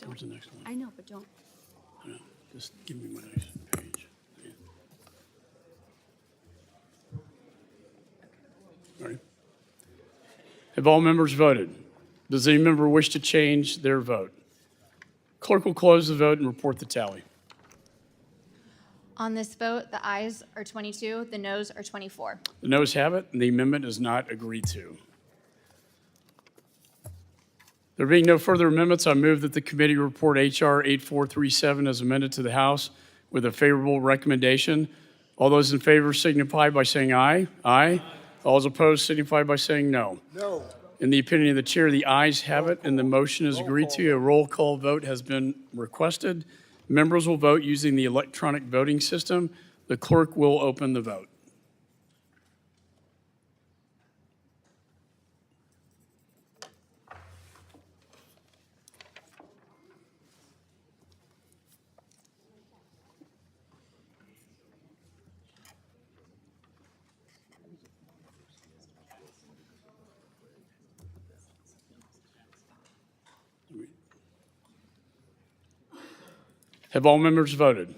Where's the next one?
I know, but don't.
Yeah, just give me my next page. Yeah. All right. Have all members voted? Does any member wish to change their vote? Clerk will close the vote and report the tally.
On this vote, the ayes are 22, the noes are 24.
The noes have it, and the amendment is not agreed to. There being no further amendments, I move that the committee report H.R. 8437 as amended to the House with a favorable recommendation. All those in favor signify by saying aye. Aye. All those opposed signify by saying no.
No.
In the opinion of the chair, the ayes have it, and the motion is agreed to. A roll call vote has been requested. Members will vote using the electronic voting system. The clerk will open the vote. Have all members voted?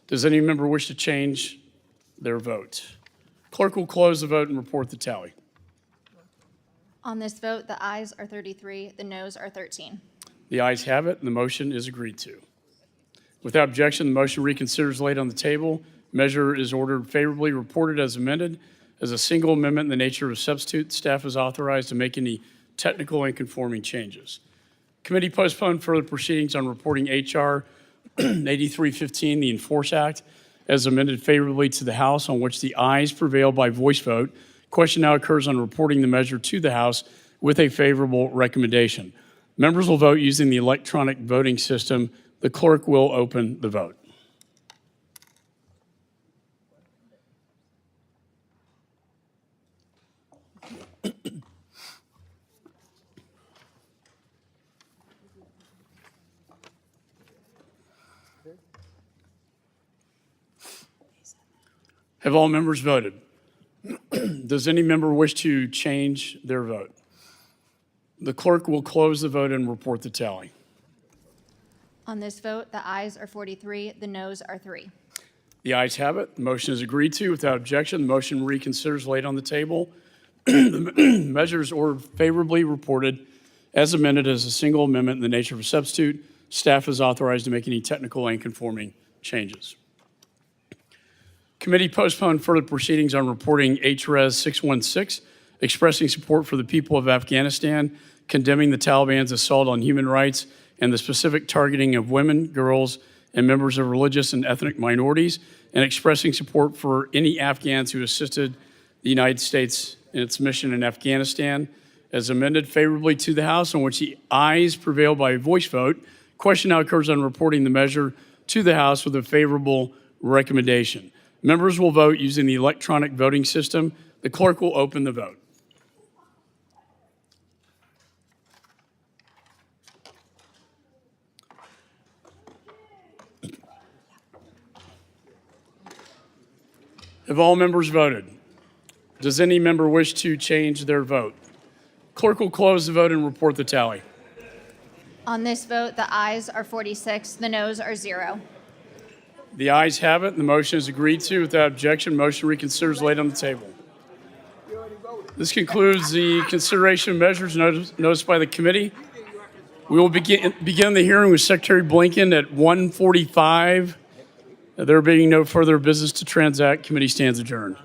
Does any member wish to change their vote? Clerk will close the vote and report the tally.
On this vote, the ayes are 33, the noes are 13.
The ayes have it, and the motion is agreed to. Without objection, the motion reconsiders laid on the table. Measure is ordered favorably reported as amended. as a single amendment in the nature of a substitute. Staff is authorized to make any technical and conforming changes. Committee postponed further proceedings on reporting H.R. 8315, the Enforce Act, as amended favorably to the House, on which the ayes prevail by voice vote. Question now occurs on reporting the measure to the House with a favorable recommendation. Members will vote using the electronic voting system. The clerk will open the vote. Have all members voted? Does any member wish to change their vote? The clerk will close the vote and report the tally.
On this vote, the ayes are 43, the noes are 3.
The ayes have it. The motion is agreed to without objection. The motion reconsiders laid on the table. The measures are favorably reported as amended as a single amendment in the nature of a substitute. Staff is authorized to make any technical and conforming changes. Committee postponed further proceedings on reporting H.Res. 616, expressing support for the people of Afghanistan, condemning the Taliban's assault on human rights and the specific targeting of women, girls, and members of religious and ethnic minorities, and expressing support for any Afghans who assisted the United States in its mission in Afghanistan, as amended favorably to the House, on which the ayes prevail by voice vote. Question now occurs on reporting the measure to the House with a favorable recommendation. Members will vote using the electronic voting system. The clerk will open the vote. Have all members voted? Does any member wish to change their vote? Clerk will close the vote and report the tally.
On this vote, the ayes are 46, the noes are 0.
The ayes have it, and the motion is agreed to without objection. Motion reconsiders laid on the table. This concludes the consideration of measures noticed by the committee. We will begin the hearing with Secretary Blinken at 1:45. There being no further business to transact, committee stands adjourned.